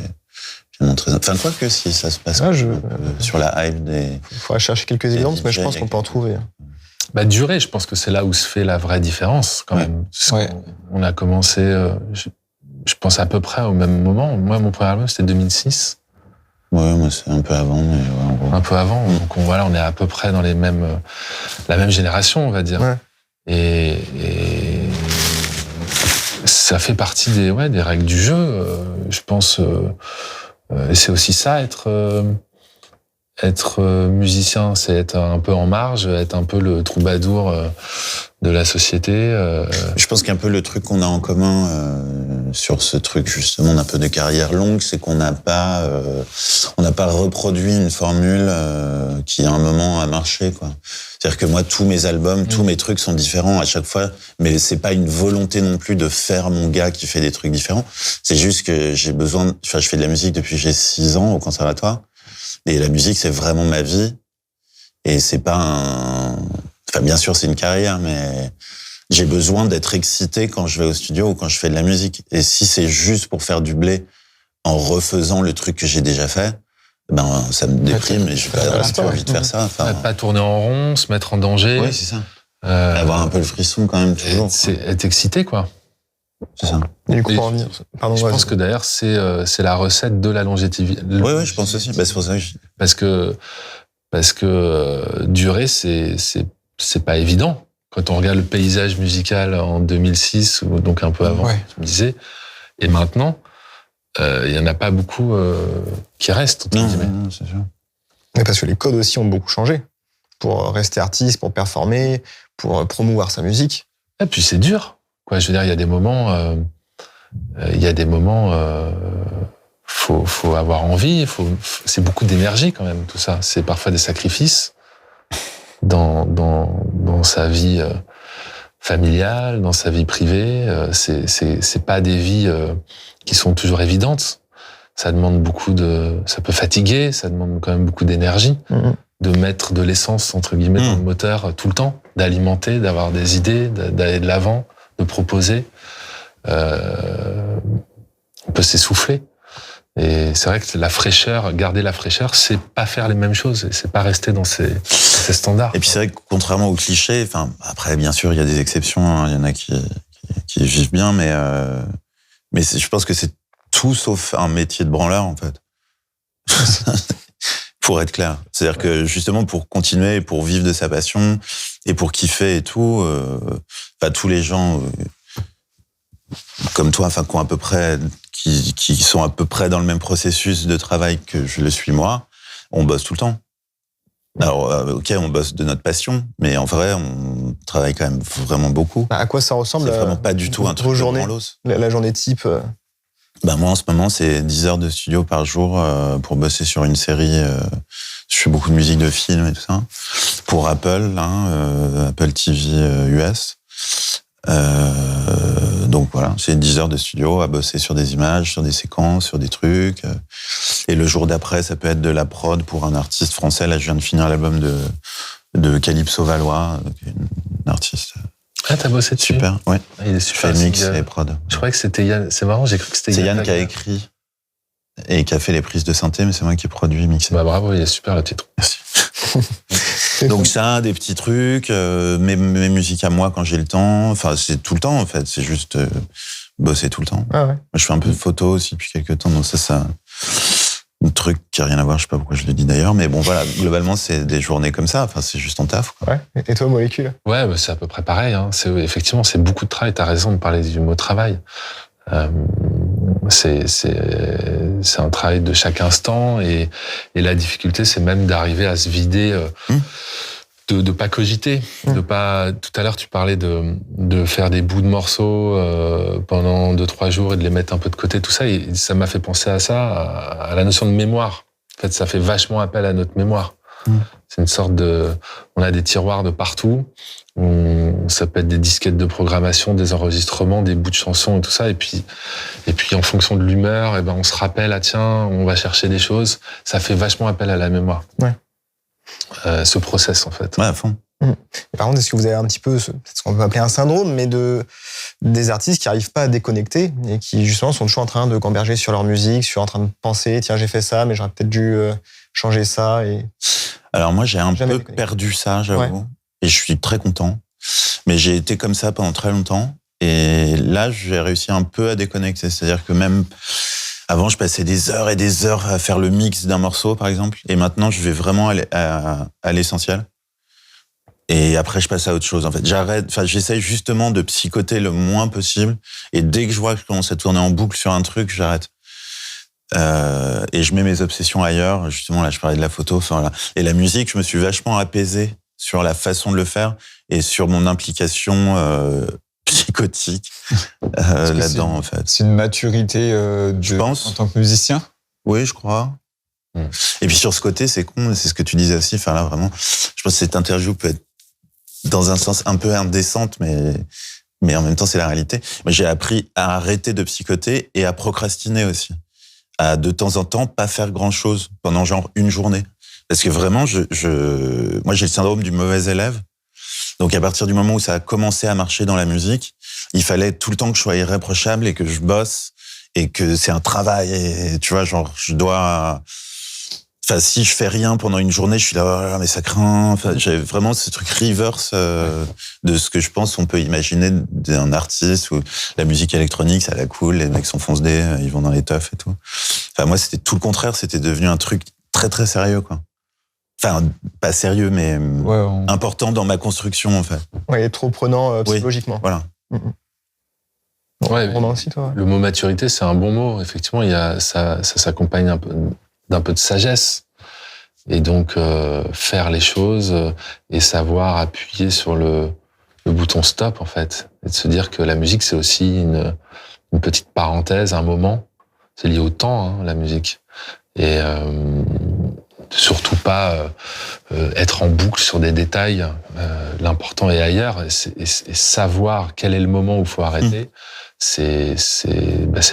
finalement très... Enfin, quoi que si ça se passe sur la hype des... Il faudra chercher quelques exemples, mais je pense qu'on peut en trouver. Durée, je pense que c'est là où se fait la vraie différence, quand même. On a commencé, je pense à peu près au même moment. Moi, mon premier album, c'était 2006. Ouais, moi, c'est un peu avant, mais ouais, en gros. Un peu avant. Donc, on est à peu près dans la même génération, on va dire. Ouais. Et ça fait partie des règles du jeu, je pense. Et c'est aussi ça, être musicien, c'est être un peu en marge, être un peu le troubadour de la société. Je pense qu'un peu le truc qu'on a en commun sur ce truc justement d'un peu de carrière longue, c'est qu'on n'a pas reproduit une formule qui à un moment a marché, quoi. C'est-à-dire que moi, tous mes albums, tous mes trucs sont différents à chaque fois, mais c'est pas une volonté non plus de faire mon gars qui fait des trucs différents. C'est juste que j'ai besoin, je fais de la musique depuis que j'ai 6 ans au conservatoire. Et la musique, c'est vraiment ma vie. Et c'est pas bien sûr, c'est une carrière, mais j'ai besoin d'être excité quand je vais au studio ou quand je fais de la musique. Et si c'est juste pour faire du blé en refaisant le truc que j'ai déjà fait, ça me déprime et je n'ai pas envie de faire ça. Pas tourner en rond, se mettre en danger. Oui, c'est ça. Avoir un peu le frisson quand même, toujours. Être excité, quoi. C'est ça. Et du coup, pour revenir... Pardon, je pense que d'ailleurs, c'est la recette de la longévité. Oui, je pense aussi. C'est pour ça que Parce que durer, c'est pas évident. Quand on regarde le paysage musical en 2006, ou donc un peu avant, tu me disais, et maintenant, il y en a pas beaucoup qui restent. Non, c'est sûr. Mais parce que les codes aussi ont beaucoup changé. pour rester artiste, pour performer, pour promouvoir sa musique. Et puis c'est dur. Quoi, je veux dire, il y a des moments, faut avoir envie. C'est beaucoup d'énergie quand même, tout ça. C'est parfois des sacrifices dans sa vie familiale, dans sa vie privée. C'est pas des vies qui sont toujours évidentes. Ça demande ça peut fatiguer, ça demande quand même beaucoup d'énergie, de mettre de l'essence, entre guillemets, dans le moteur tout le temps, d'alimenter, d'avoir des idées, d'aller de l'avant, de proposer. On peut s'essouffler. Et c'est vrai que garder la fraîcheur, c'est pas faire les mêmes choses, c'est pas rester dans ces standards. Et puis c'est vrai que contrairement aux clichés, après, bien sûr, il y a des exceptions, hein, il y en a qui vivent bien, mais je pense que c'est tout sauf un métier de branleur, en fait. Pour être clair. C'est-à-dire que justement, pour continuer, pour vivre de sa passion, et pour kiffer et tout, tous les gens comme toi, qui ont à peu près, qui sont à peu près dans le même processus de travail que je le suis moi, on bosse tout le temps. Alors, ok, on bosse de notre passion, mais en vrai, on travaille quand même vraiment beaucoup. À quoi ça ressemble? C'est vraiment pas du tout un truc de branlos. La journée type Moi, en ce moment, c'est 10 heures de studio par jour pour bosser sur une série. Je fais beaucoup de musique de film et tout ça. Pour Apple, Apple TV US. Donc voilà, c'est 10 heures de studio à bosser sur des images, sur des séquences, sur des trucs. Et le jour d'après, ça peut être de la prod pour un artiste français. Là, je viens de finir l'album de Calypso Valois, une artiste. Ah, t'as bossé dessus? Super, ouais. Il est super. Fait mix et prod. Je croyais que c'était Yann. C'est marrant, j'ai cru que c'était Yann. C'est Yann qui a écrit et qui a fait les prises de synthé, mais c'est moi qui ai produit, mixé. Bah bravo, il est super le titre. Merci. Donc ça, des petits trucs, mes musiques à moi quand j'ai le temps. C'est tout le temps en fait. C'est juste bosser tout le temps. Ah ouais. Je fais un peu de photo aussi depuis quelques temps, donc ça. Un truc qui a rien à voir, je sais pas pourquoi je le dis d'ailleurs, mais bon voilà, globalement c'est des journées comme ça, c'est juste en taf, quoi. Ouais. Et toi, Molécule? Ouais, c'est à peu près pareil, hein. Effectivement, c'est beaucoup de travail, t'as raison de parler du mot travail. C'est un travail de chaque instant, et la difficulté c'est même d'arriver à se vider, de pas cogiter, de pas. Tout à l'heure tu parlais de faire des bouts de morceaux pendant 2-3 jours et de les mettre un peu de côté, tout ça, et ça m'a fait penser à ça, à la notion de mémoire. En fait, ça fait vachement appel à notre mémoire. C'est une sorte on a des tiroirs de partout. Ça peut être des disquettes de programmation, des enregistrements, des bouts de chansons et tout ça. Et puis en fonction de l'humeur, on se rappelle, tiens, on va chercher des choses. Ça fait vachement appel à la mémoire. Ouais. Ce process, en fait. Ouais, à fond. Et par contre, est-ce que vous avez un petit peu ce qu'on peut appeler un syndrome, mais des artistes qui n'arrivent pas à déconnecter et qui justement sont toujours en train de gamberger sur leur musique, en train de penser, tiens, j'ai fait ça, mais j'aurais peut-être dû changer ça. Alors moi, j'ai un peu perdu ça, j'avoue. Ouais. Et je suis très content. Mais j'ai été comme ça pendant très longtemps. Et là, j'ai réussi un peu à déconnecter. C'est-à-dire que même avant, je passais des heures et des heures à faire le mix d'un morceau, par exemple. Et maintenant, je vais vraiment à l'essentiel. Et après, je passe à autre chose. En fait, j'essaye justement de psychoter le moins possible. Et dès que je vois que je commence à tourner en boucle sur un truc, j'arrête. Et je mets mes obsessions ailleurs. Justement, là, je parlais de la photo. Voilà. Et la musique, je me suis vachement apaisé sur la façon de le faire et sur mon implication psychotique là-dedans, en fait. C'est une maturité je pense. En tant que musicien? Oui, je crois. Et puis sur ce côté, c'est con, c'est ce que tu disais aussi. Là, vraiment, je pense que cette interview peut être dans un sens un peu indécente, mais en même temps, c'est la réalité. J'ai appris à arrêter de psychoter et à procrastiner aussi. À de temps en temps pas faire grand-chose pendant genre une journée. Parce que vraiment, moi j'ai le syndrome du mauvais élève. Donc à partir du moment où ça a commencé à marcher dans la musique, il fallait tout le temps que je sois irréprochable et que je bosse et que c'est un travail. Et tu vois, genre je dois... si je fais rien pendant une journée, je suis là, oh, mais ça craint. J'ai vraiment ce truc reverse de ce que je pense on peut imaginer d'un artiste où la musique électronique, ça la cool, les mecs s'enfoncent ils vont dans les teufs et tout. Moi, c'était tout le contraire, c'était devenu un truc très très sérieux, quoi. Pas sérieux, mais important dans ma construction, en fait. Ouais, trop prenant psychologiquement. Oui, voilà. Ouais, aussi, toi. Le mot maturité, c'est un bon mot. Effectivement, ça s'accompagne d'un peu de sagesse. Et donc faire les choses et savoir appuyer sur le bouton stop en fait, et de se dire que la musique c'est aussi une petite parenthèse, un moment. C'est lié au temps, hein, la musique. Et surtout pas être en boucle sur des détails. L'important est ailleurs. Et savoir quel est le moment où il faut arrêter, c'est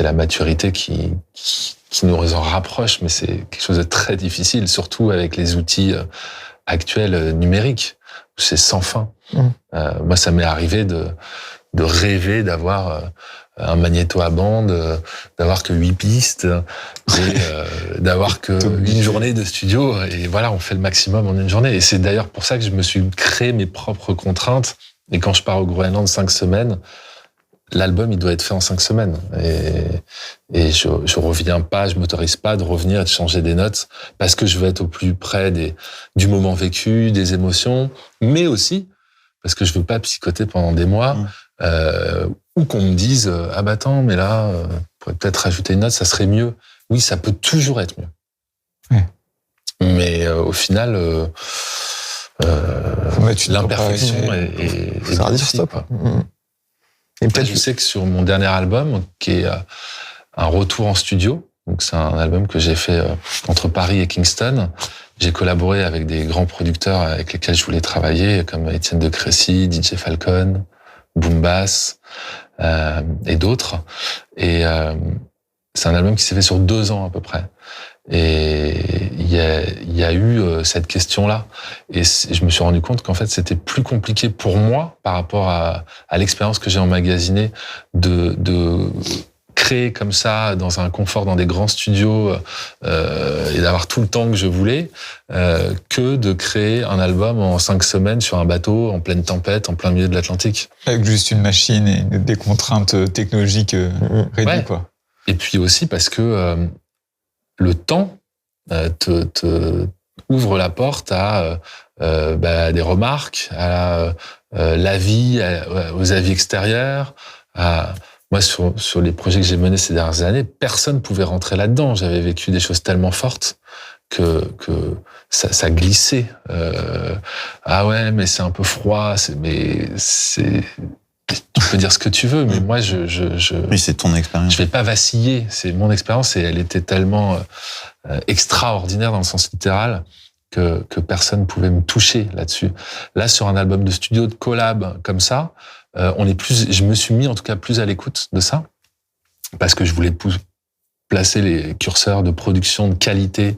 la maturité qui nous en rapproche, mais c'est quelque chose de très difficile, surtout avec les outils actuels numériques, où c'est sans fin. Moi, ça m'est arrivé de rêver d'avoir un magnéto à bande, d'avoir que 8 pistes, et d'avoir que une journée de studio, et voilà, on fait le maximum en une journée. Et c'est d'ailleurs pour ça que je me suis créé mes propres contraintes, et quand je pars au Groenland 5 semaines, l'album, il doit être fait en 5 semaines. Et je reviens pas, je m'autorise pas de revenir et de changer des notes, parce que je veux être au plus près du moment vécu, des émotions, mais aussi parce que je veux pas psychoter pendant des mois, ou qu'on me dise, ah bah attends, mais là, on pourrait peut-être rajouter une note, ça serait mieux. Oui, ça peut toujours être mieux. Mais au final, l'imperfection est ça dire stop. Et peut-être je sais que sur mon dernier album, qui est un retour en studio, donc c'est un album que j'ai fait entre Paris et Kingston, j'ai collaboré avec des grands producteurs avec lesquels je voulais travailler, comme Étienne de Crécy, DJ Falcon, Boom Bass, et d'autres. Et c'est un album qui s'est fait sur 2 ans à peu près. Et il y a eu cette question-là. Et je me suis rendu compte qu'en fait, c'était plus compliqué pour moi, par rapport à l'expérience que j'ai emmagasinée, de créer comme ça, dans un confort, dans des grands studios, et d'avoir tout le temps que je voulais, que de créer un album en 5 semaines sur un bateau, en pleine tempête, en plein milieu de l'Atlantique. Avec juste une machine et des contraintes technologiques réduites, quoi. Et puis aussi parce que le temps te ouvre la porte à des remarques, à l'avis, aux avis extérieurs. Moi, sur les projets que j'ai menés ces dernières années, personne ne pouvait rentrer là-dedans. J'avais vécu des choses tellement fortes que ça glissait. Ah ouais, mais c'est un peu froid. Tu peux dire ce que tu veux, mais moi, oui, c'est ton expérience. Je vais pas vaciller. C'est mon expérience et elle était tellement extraordinaire dans le sens littéral que personne pouvait me toucher là-dessus. Là, sur un album de studio de collab comme ça, je me suis mis en tout cas plus à l'écoute de ça parce que je voulais placer les curseurs de production de qualité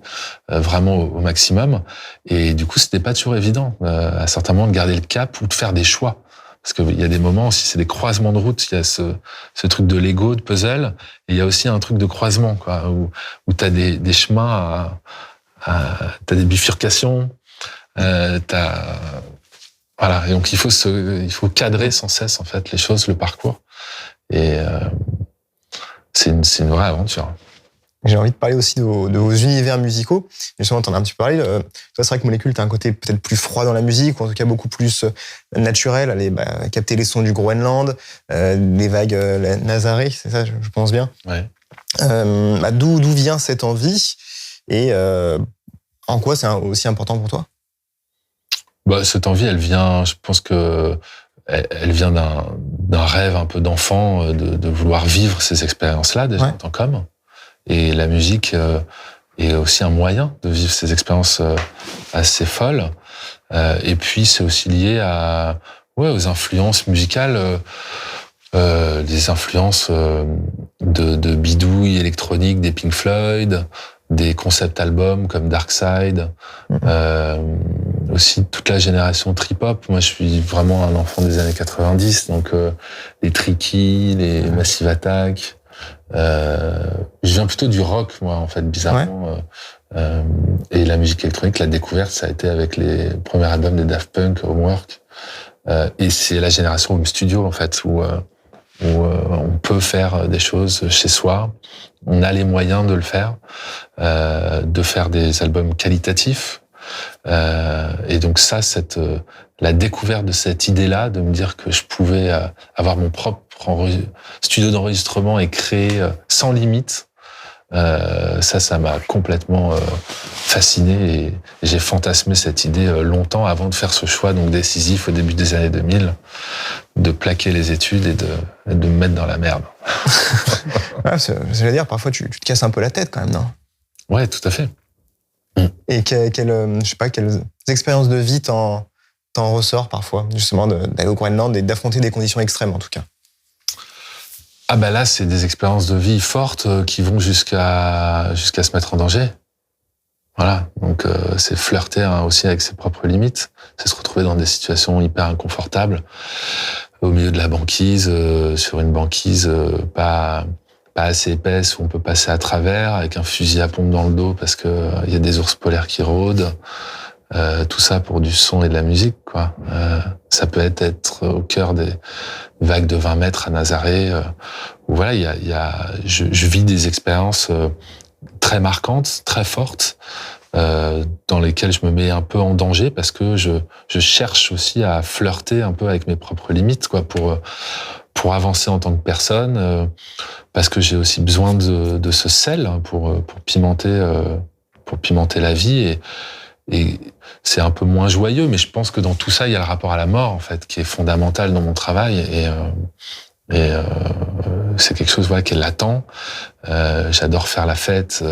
vraiment au maximum. Et du coup, c'était pas toujours évident à certains moments de garder le cap ou de faire des choix. Parce qu'il y a des moments, si c'est des croisements de route, il y a ce truc de Lego, de puzzle, et il y a aussi un truc de croisement, quoi, où t'as des chemins t'as des bifurcations, voilà. Et donc il faut cadrer sans cesse, en fait, les choses, le parcours. Et c'est une vraie aventure. J'ai envie de parler aussi de vos univers musicaux. Justement, t'en as un petit peu parlé. Toi, c'est vrai que Molécule, t'as un côté peut-être plus froid dans la musique, ou en tout cas beaucoup plus naturel. Aller capter les sons du Groenland, les vagues Nazaré, c'est ça, je pense bien. Ouais. D'où vient cette envie et en quoi c'est aussi important pour toi? Cette envie, elle vient, je pense que elle vient d'un rêve un peu d'enfant, de vouloir vivre ces expériences-là déjà en tant qu'homme. Et la musique est aussi un moyen de vivre ces expériences assez folles. Et puis c'est aussi lié aux influences musicales, des influences de bidouilles électroniques, des Pink Floyd, des concept albums comme Dark Side, aussi toute la génération trip-hop. Moi, je suis vraiment un enfant des années 90, donc les Tricky, les Massive Attack. Je viens plutôt du rock, moi, en fait, bizarrement. Et la musique électronique, la découverte, ça a été avec les premiers albums des Daft Punk, Homework. Et c'est la génération home studio, en fait, où on peut faire des choses chez soi. On a les moyens de le faire, de faire des albums qualitatifs. Et donc ça, la découverte de cette idée-là, de me dire que je pouvais avoir mon propre studio d'enregistrement et créer sans limite, Ça m'a complètement fasciné et j'ai fantasmé cette idée longtemps avant de faire ce choix donc décisif au début des années 2000 de plaquer les études et de me mettre dans la merde. J'allais dire, parfois tu te casses un peu la tête quand même, non? Ouais, tout à fait. Et je sais pas, quelles expériences de vie t'en ressort parfois, justement, d'aller au Groenland et d'affronter des conditions extrêmes en tout cas? Ah bah là, c'est des expériences de vie fortes qui vont jusqu'à se mettre en danger. Voilà, donc c'est flirter aussi avec ses propres limites, c'est se retrouver dans des situations hyper inconfortables, au milieu de la banquise, sur une banquise pas assez épaisse où on peut passer à travers, avec un fusil à pompe dans le dos parce que y a des ours polaires qui rôdent. Tout ça pour du son et de la musique, quoi. Ça peut être au cœur des vagues de 20 mètres à Nazaré, où voilà, je vis des expériences très marquantes, très fortes, dans lesquelles je me mets un peu en danger parce que je cherche aussi à flirter un peu avec mes propres limites, quoi, pour avancer en tant que personne, parce que j'ai aussi besoin de ce sel pour pimenter la vie et c'est un peu moins joyeux, mais je pense que dans tout ça, il y a le rapport à la mort, en fait, qui est fondamental dans mon travail. Et c'est quelque chose qui est latent. J'adore faire la fête,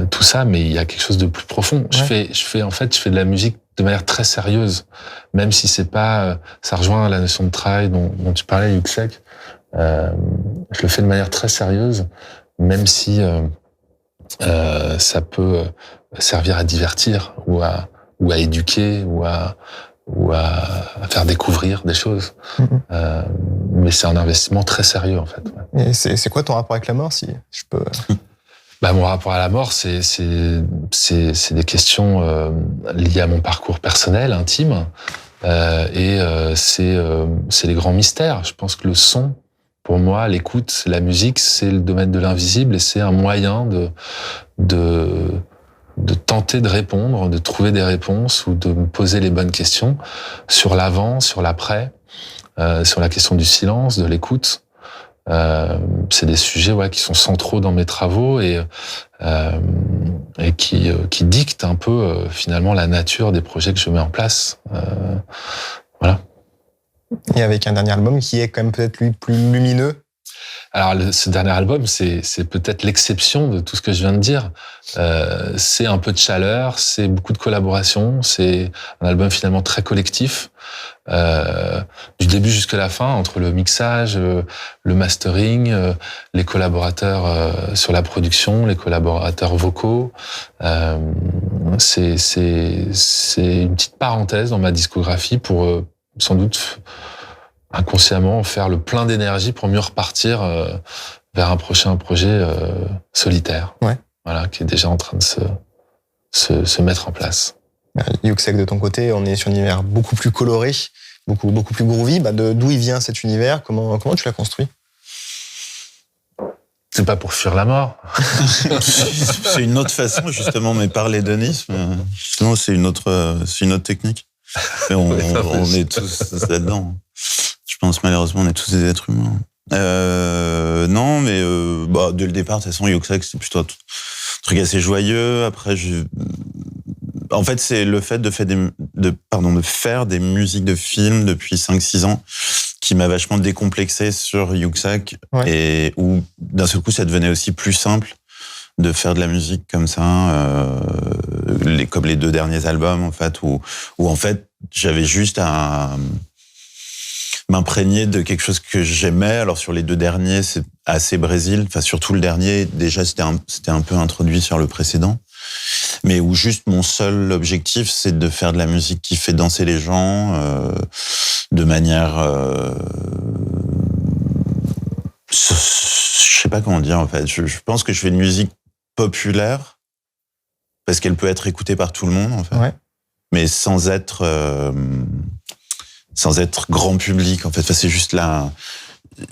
tout ça, mais il y a quelque chose de plus profond. Ouais. Je fais de la musique de manière très sérieuse, même si c'est pas. Ça rejoint la notion de travail dont tu parlais, Yuxek. Je le fais de manière très sérieuse, même si ça peut servir à divertir ou à éduquer ou à faire découvrir des choses. Mais c'est un investissement très sérieux, en fait. Ouais. Et c'est quoi ton rapport avec la mort, si je peux... Mon rapport à la mort, c'est des questions liées à mon parcours personnel, intime, et c'est les grands mystères. Je pense que le son, pour moi, l'écoute, la musique, c'est le domaine de l'invisible et c'est un moyen de tenter de répondre, de trouver des réponses ou de me poser les bonnes questions sur l'avant, sur l'après, sur la question du silence, de l'écoute. C'est des sujets qui sont centraux dans mes travaux et qui dictent un peu finalement la nature des projets que je mets en place. Voilà. Et avec un dernier album qui est quand même peut-être lui plus lumineux. Alors, ce dernier album, c'est peut-être l'exception de tout ce que je viens de dire. C'est un peu de chaleur, c'est beaucoup de collaboration, c'est un album finalement très collectif, du début jusqu'à la fin, entre le mixage, le mastering, les collaborateurs sur la production, les collaborateurs vocaux. C'est une petite parenthèse dans ma discographie pour sans doute inconsciemment faire le plein d'énergie pour mieux repartir vers un prochain projet solitaire. Ouais. Voilà, qui est déjà en train de se mettre en place. Yuxek, de ton côté, on est sur un univers beaucoup plus coloré, beaucoup plus groovy. D'où il vient cet univers? Comment tu l'as construit? C'est pas pour fuir la mort. C'est une autre façon, justement, mais par l'hédonisme, justement, c'est une autre technique. Et on est tous là-dedans. Je pense malheureusement on est tous des êtres humains. Non, mais dès le départ, de toute façon, Yuxek, c'est plutôt un truc assez joyeux. Après, en fait, c'est le fait de faire des musiques de films depuis 5-6 ans qui m'a vachement décomplexé sur Yuxek, et où d'un seul coup, ça devenait aussi plus simple de faire de la musique comme ça, comme les 2 derniers albums, en fait, où en fait, j'avais juste à m'imprégner de quelque chose que j'aimais. Alors, sur les 2 derniers, c'est assez Brésil. Enfin, surtout le dernier, déjà, c'était un peu introduit sur le précédent. Mais où juste mon seul objectif, c'est de faire de la musique qui fait danser les gens, de manière... je sais pas comment dire, en fait. Je pense que je fais une musique populaire, parce qu'elle peut être écoutée par tout le monde, en fait. Ouais. Mais sans être grand public, en fait. Enfin, c'est juste là.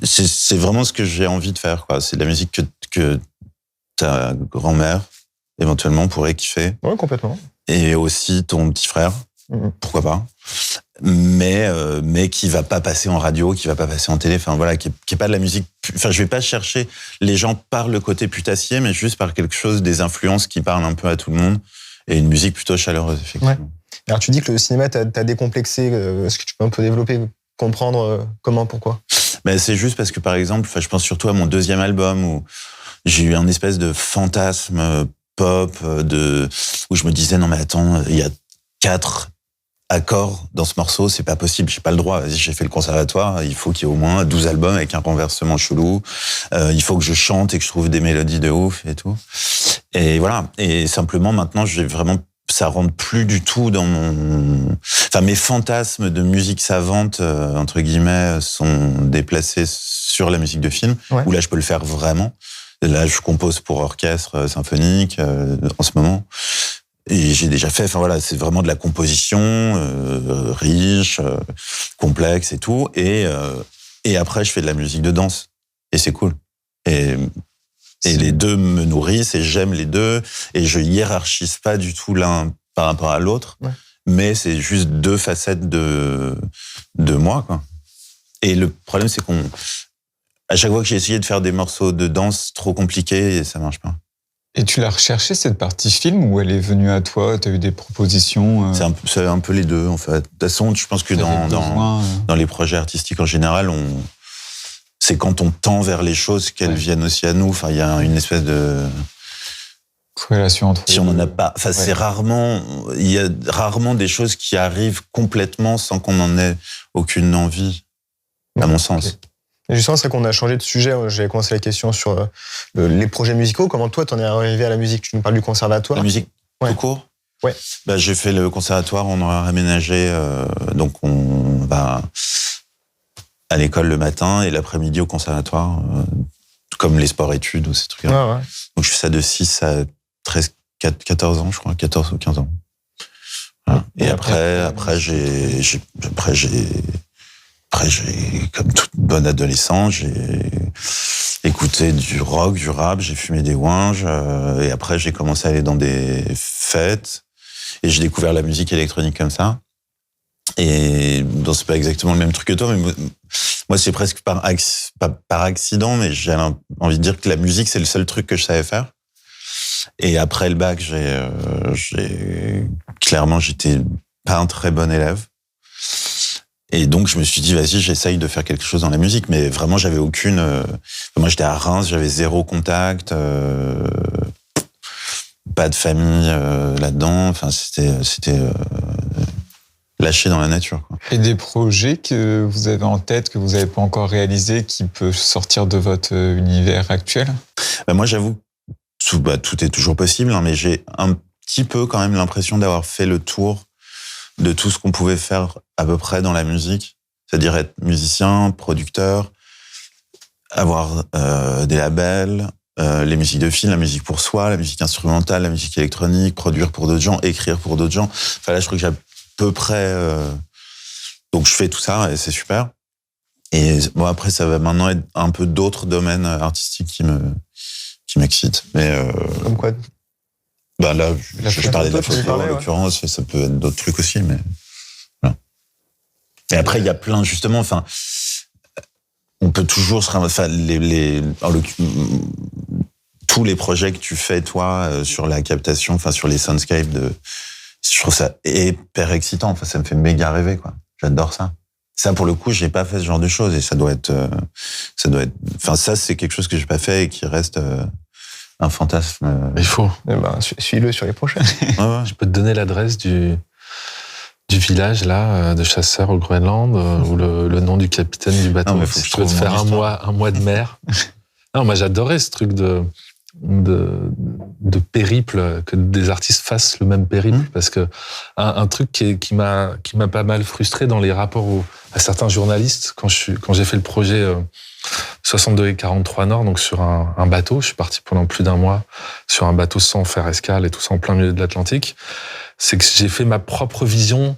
C'est vraiment ce que j'ai envie de faire, quoi. C'est de la musique que ta grand-mère, éventuellement, pourrait kiffer. Ouais, complètement. Et aussi ton petit frère. Pourquoi pas. Mais mais qui va pas passer en radio, qui va pas passer en télé, enfin voilà, qui est pas de la musique. Enfin, je vais pas chercher les gens par le côté putassier, mais juste par quelque chose, des influences qui parlent un peu à tout le monde, et une musique plutôt chaleureuse, effectivement. Ouais. Alors tu dis que le cinéma t'a décomplexé. Est-ce que tu peux un peu développer, comprendre comment, pourquoi? Mais c'est juste parce que, par exemple, je pense surtout à mon deuxième album où j'ai eu un espèce de fantasme pop où je me disais non mais attends, il y a 4 accords dans ce morceau, c'est pas possible, j'ai pas le droit. Vas-y, j'ai fait le conservatoire, il faut qu'il y ait au moins 12 albums avec un renversement chelou. Il faut que je chante et que je trouve des mélodies de ouf et tout. Et voilà. Et simplement maintenant, ça rentre plus du tout dans mes fantasmes de musique savante, entre guillemets, sont déplacés sur la musique de film, où là, je peux le faire vraiment. Là, je compose pour orchestre symphonique, en ce moment. Et j'ai déjà fait, c'est vraiment de la composition, riche, complexe et tout. Et après, je fais de la musique de danse. Et c'est cool. Et les deux me nourrissent et j'aime les deux. Et je hiérarchise pas du tout l'un par rapport à l'autre. Ouais. Mais c'est juste 2 facettes de moi, quoi. Et le problème, c'est à chaque fois que j'ai essayé de faire des morceaux de danse trop compliqués, et ça marche pas. Et tu l'as recherché, cette partie film, ou elle est venue à toi? Tu as eu des propositions? C'est un peu les deux, en fait. De toute façon, je pense que dans les projets artistiques en général, c'est quand on tend vers les choses qu'elles viennent aussi à nous. Enfin, il y a une espèce de corrélation entre. Si on n'en a pas, enfin, il y a rarement des choses qui arrivent complètement sans qu'on en ait aucune envie, à mon sens. Okay. Et justement, c'est qu'on a changé de sujet. J'avais commencé la question sur les projets musicaux. Comment toi, t'en es arrivé à la musique? Tu nous parles du conservatoire. La musique, tout court. Ouais. J'ai fait le conservatoire, on aura aménagé, donc on va à l'école le matin et l'après-midi au conservatoire, comme les sports-études ou ces trucs-là. Ouais. Donc je fais ça de 6 à 14 ans, je crois, 14 ou 15 ans. Voilà. Et après j'ai comme toute bonne adolescente, j'ai écouté du rock, du rap, j'ai fumé des ouinges, et après j'ai commencé à aller dans des fêtes, et j'ai découvert la musique électronique comme ça. Et donc c'est pas exactement le même truc que toi, mais moi c'est presque par accident, mais j'ai envie de dire que la musique c'est le seul truc que je savais faire. Et après le bac, clairement j'étais pas un très bon élève. Et donc, je me suis dit, vas-y, j'essaye de faire quelque chose dans la musique. Mais vraiment, j'avais aucune... moi, j'étais à Reims, j'avais 0 contact, pas de famille là-dedans. Enfin, c'était lâché dans la nature, quoi. Et des projets que vous avez en tête, que vous n'avez pas encore réalisés, qui peuvent sortir de votre univers actuel? Moi, j'avoue, tout est toujours possible, hein, mais j'ai un petit peu quand même l'impression d'avoir fait le tour de tout ce qu'on pouvait faire à peu près dans la musique, c'est-à-dire être musicien, producteur, avoir des labels, les musiques de film, la musique pour soi, la musique instrumentale, la musique électronique, produire pour d'autres gens, écrire pour d'autres gens. Enfin là, je crois que j'ai à peu près... Donc je fais tout ça et c'est super. Et bon, après, ça va maintenant être un peu d'autres domaines artistiques qui m'excitent. Mais comme quoi? Là, je parlais de la photo, en l'occurrence, ça peut être d'autres trucs aussi, mais voilà. Et après, il y a plein, justement, enfin, on peut toujours tous les projets que tu fais, toi, sur la captation, enfin, sur les soundscapes je trouve ça hyper excitant. Enfin, ça me fait méga rêver, quoi. J'adore ça. Ça, pour le coup, j'ai pas fait ce genre de choses et ça doit être, enfin, ça, c'est quelque chose que j'ai pas fait et qui reste, un fantasme. Il faut. Suis-le sur les prochaines. Ouais. Je peux te donner l'adresse du village là de chasseurs au Groenland ou le nom du capitaine du bateau. Non, je peux te faire un mois de mer. Non, moi j'adorais ce truc de périple, que des artistes fassent le même périple, parce que un truc qui m'a pas mal frustré dans les rapports à certains journalistes quand j'ai fait le projet 62 et 43 Nord, donc sur un bateau, je suis parti pendant plus d'1 mois sur un bateau sans faire escale et tout ça en plein milieu de l'Atlantique, c'est que j'ai fait ma propre vision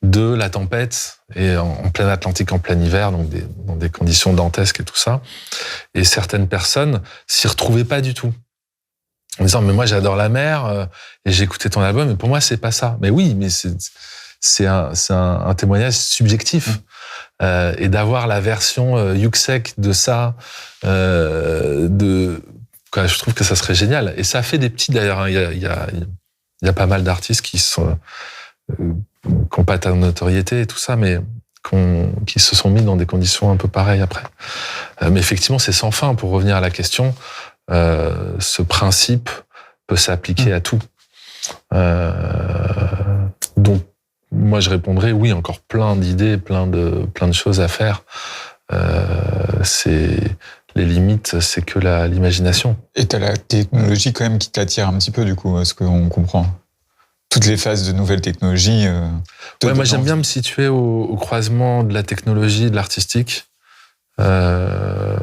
de la tempête et en plein Atlantique, en plein hiver, donc dans des conditions dantesques et tout ça. Et certaines personnes s'y retrouvaient pas du tout. En disant, mais moi j'adore la mer et j'ai écouté ton album, mais pour moi c'est pas ça. Mais oui, mais c'est un témoignage subjectif. Et d'avoir la version Yuxek de ça, je trouve que ça serait génial. Et ça fait des petits, d'ailleurs, il y a pas mal d'artistes qui n'ont pas ta notoriété et tout ça, mais qui se sont mis dans des conditions un peu pareilles après. Mais effectivement, c'est sans fin. Pour revenir à la question, ce principe peut s'appliquer à tout. Donc, moi, je répondrais oui, encore plein d'idées, plein de choses à faire. Les limites, c'est que l'imagination. Et t'as la technologie quand même qui t'attire un petit peu, du coup, ce qu'on comprend. Toutes les phases de nouvelles technologies. Moi, j'aime bien me situer au croisement de la technologie et de l'artistique. J'aime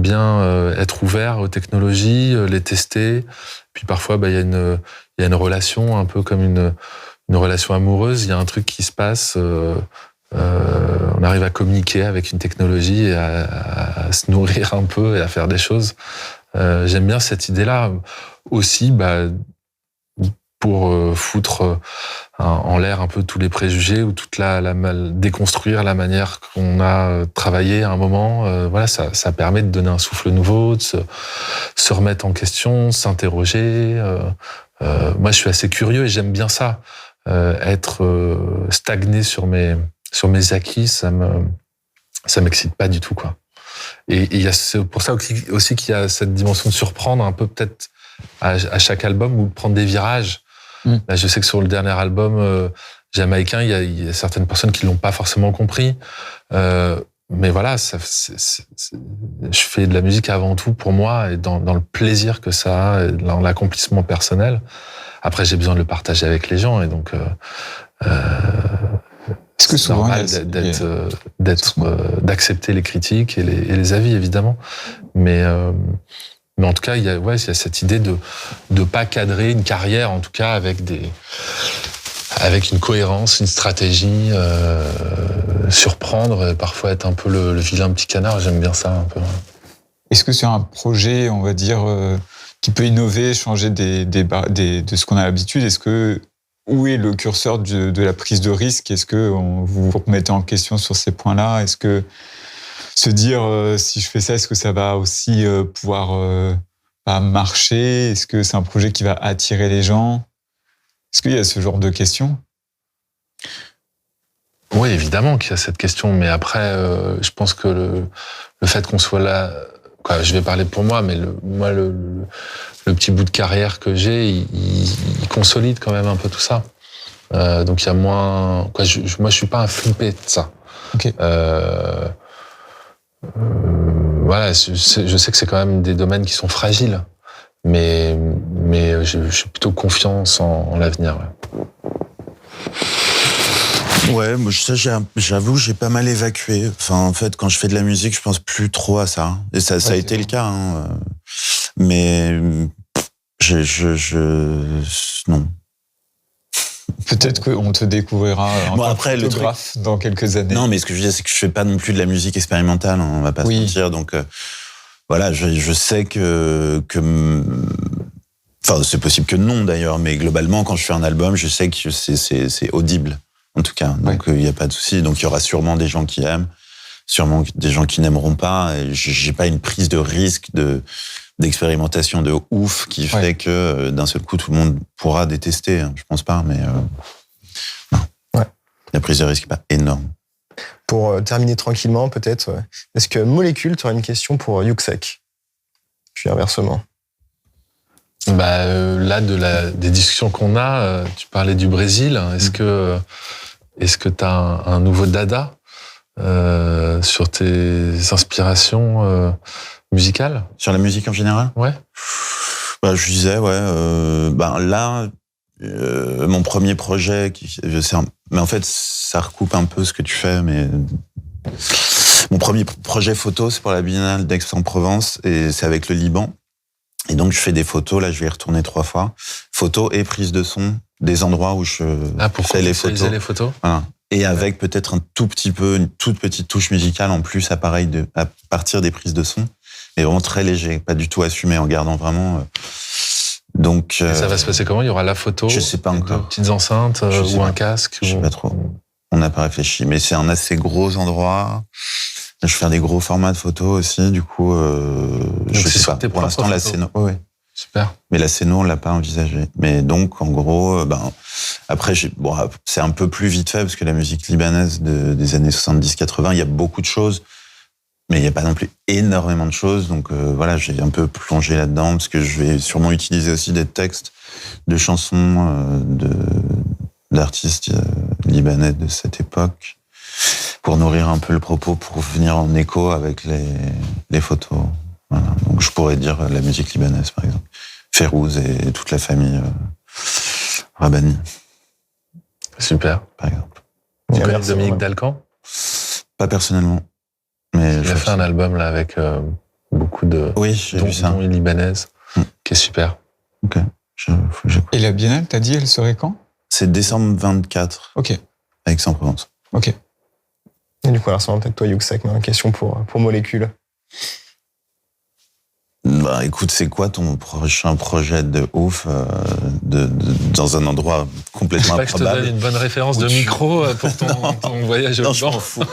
bien être ouvert aux technologies, les tester. Puis parfois, il y a une relation, un peu comme une relation amoureuse. Il y a un truc qui se passe. On arrive à communiquer avec une technologie et à se nourrir un peu et à faire des choses. J'aime bien cette idée-là. Aussi, pour foutre en l'air un peu tous les préjugés ou déconstruire la manière qu'on a travaillé à un moment. Voilà, ça permet de donner un souffle nouveau, de se remettre en question, s'interroger. Moi, je suis assez curieux et j'aime bien ça. Être stagné sur mes acquis, ça m'excite pas du tout, quoi. Et c'est pour ça aussi qu'il y a cette dimension de surprendre un peu, peut-être à chaque album, ou de prendre des virages. Là, je sais que sur le dernier album jamaïcain, il y a certaines personnes qui l'ont pas forcément compris. Mais voilà, je fais de la musique avant tout pour moi et dans le plaisir que ça a, et dans l'accomplissement personnel. Après, j'ai besoin de le partager avec les gens, et donc est-ce que c'est normal d'accepter les critiques et les avis, évidemment. Mais en tout cas, il y a cette idée de pas cadrer une carrière, en tout cas avec une cohérence, une stratégie, surprendre, et parfois être un peu le vilain petit canard. J'aime bien ça un peu. Est-ce que c'est un projet, on va dire, qui peut innover, changer de ce qu'on a l'habitude? Où est le curseur de la prise de risque? Est-ce que vous vous remettez en question sur ces points-là? Est-ce que se dire, si je fais ça, est-ce que ça va aussi pouvoir marcher? Est-ce que c'est un projet qui va attirer les gens? Est-ce qu'il y a ce genre de questions? Oui, évidemment qu'il y a cette question, mais après, je pense que le fait qu'on soit là, je vais parler pour moi, mais le petit bout de carrière que j'ai, il consolide quand même un peu tout ça. Donc il y a moins. Moi, je suis pas un flippé de ça. Okay. Voilà, je sais que c'est quand même des domaines qui sont fragiles, mais je suis plutôt confiance en l'avenir. Ouais, moi, j'avoue, j'ai pas mal évacué. Enfin, en fait, quand je fais de la musique, je pense plus trop à ça. Et ça a été le cas. Mais non. Peut-être qu'on te découvrira en tant que photographe dans quelques années. Non, mais ce que je veux dire, c'est que je fais pas non plus de la musique expérimentale, on va pas se mentir. Donc, voilà, je sais que enfin, c'est possible que non, d'ailleurs, mais globalement, quand je fais un album, je sais que c'est audible, en tout cas. Donc, il n'y a pas de souci. Donc, il y aura sûrement des gens qui aiment, sûrement des gens qui n'aimeront pas. Et j'ai pas une prise de risque d'expérimentation de ouf qui fait que d'un seul coup tout le monde pourra détester. Je pense pas, mais non. Ouais. La prise de risque n'est pas énorme. Pour terminer tranquillement, peut-être, est-ce que Molécule, tu aurais une question pour Yuxek? Puis inversement. Là, des discussions qu'on a, tu parlais du Brésil. Est-ce que tu as un nouveau dada sur tes inspirations musicales? Sur la musique en général? Ouais. Je disais, là, mon premier projet, mais en fait, ça recoupe un peu ce que tu fais, mais mon premier projet photo, c'est pour la Biennale d'Aix-en-Provence, et c'est avec le Liban. Et donc, je fais des photos, là, je vais y retourner 3 fois. Photos et prise de son, des endroits où je fais les photos. Voilà. Et avec peut-être un tout petit peu, une toute petite touche musicale en plus, à partir des prises de son. Mais vraiment très léger, pas du tout assumé, en gardant vraiment Donc, Et ça va se passer comment? Il y aura la photo? Je sais pas encore. Des petites enceintes ou un casque? Je sais pas trop. On n'a pas réfléchi, mais c'est un assez gros endroit. Je vais faire des gros formats de photos aussi, du coup, je sais pas. Pour l'instant, la scéno, ouais. Super. Mais la scéno, on l'a pas envisagé. Mais donc, en gros, après, c'est un peu plus vite fait parce que la musique libanaise des années 70-80, il y a beaucoup de choses, mais il n'y a pas non plus énormément de choses. Donc voilà, j'ai un peu plongé là-dedans parce que je vais sûrement utiliser aussi des textes de chansons d'artistes libanais de cette époque pour nourrir un peu le propos, pour venir en écho avec les photos. Voilà. Donc je pourrais dire la musique libanaise, par exemple. Férouz et toute la famille Rabani. Super. Par exemple. Tu connais Dominique Dalcan? Pas personnellement. Mais il a fait un album là avec beaucoup de dont une libanaise, qui est super. Ok. Et la Biennale, t'as dit, elle serait quand? C'est décembre 24. Ok. Avec Aix-en-Provence. Ok. Et du coup, alors, peut-être toi, Yuxek, une question pour Molécule. Écoute, c'est quoi ton prochain projet de ouf dans un endroit complètement improbable? Je te donne une bonne référence de micro pour ton voyage au Liban. Je m'en fous.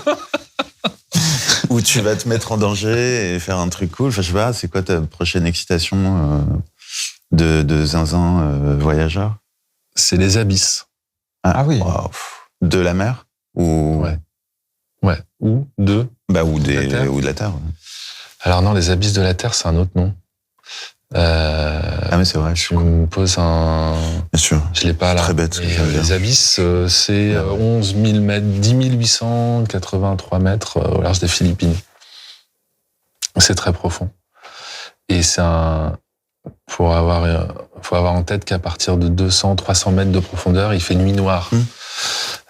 Où tu vas te mettre en danger et faire un truc cool. Enfin, je sais pas, c'est quoi ta prochaine excitation de zinzin voyageur? C'est les abysses. Ah oui. Wow. De la mer ou... Ouais. Ou de... ou de la terre. Alors non, les abysses de la Terre, c'est un autre nom. Ah mais c'est vrai. Tu me poses un... Bien sûr. Je l'ai pas là. Très bête. Les abysses, c'est 11 000 mètres, 10 883 mètres au large des Philippines. C'est très profond. Et c'est faut avoir en tête qu'à partir de 200, 300 mètres de profondeur, il fait nuit noire.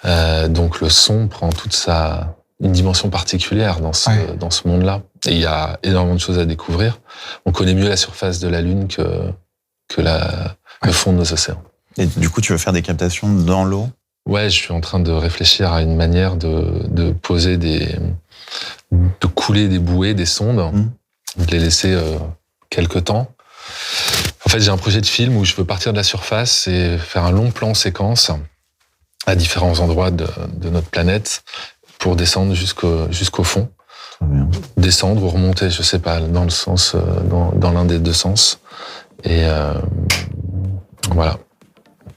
Donc le son prend une dimension particulière dans ce monde-là. Et il y a énormément de choses à découvrir. On connaît mieux la surface de la Lune que le fond de nos océans. Et du coup, tu veux faire des captations dans l'eau? Ouais, je suis en train de réfléchir à une manière de poser de couler des bouées, des sondes, de les laisser quelques temps. En fait, j'ai un projet de film où je veux partir de la surface et faire un long plan séquence à différents endroits de notre planète pour descendre jusqu'au fond. Descendre ou remonter, je sais pas, dans le sens, dans l'un des deux sens. Et voilà.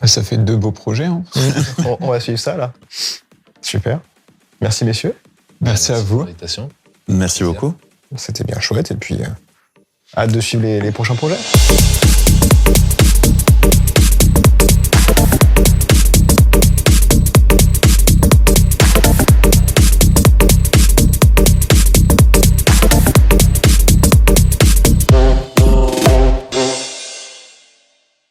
Ça fait 2 beaux projets. Hein. On va suivre ça, là. Super. Merci, messieurs. Merci à vous. Merci beaucoup. C'était bien chouette. Et puis, hâte de suivre les prochains projets.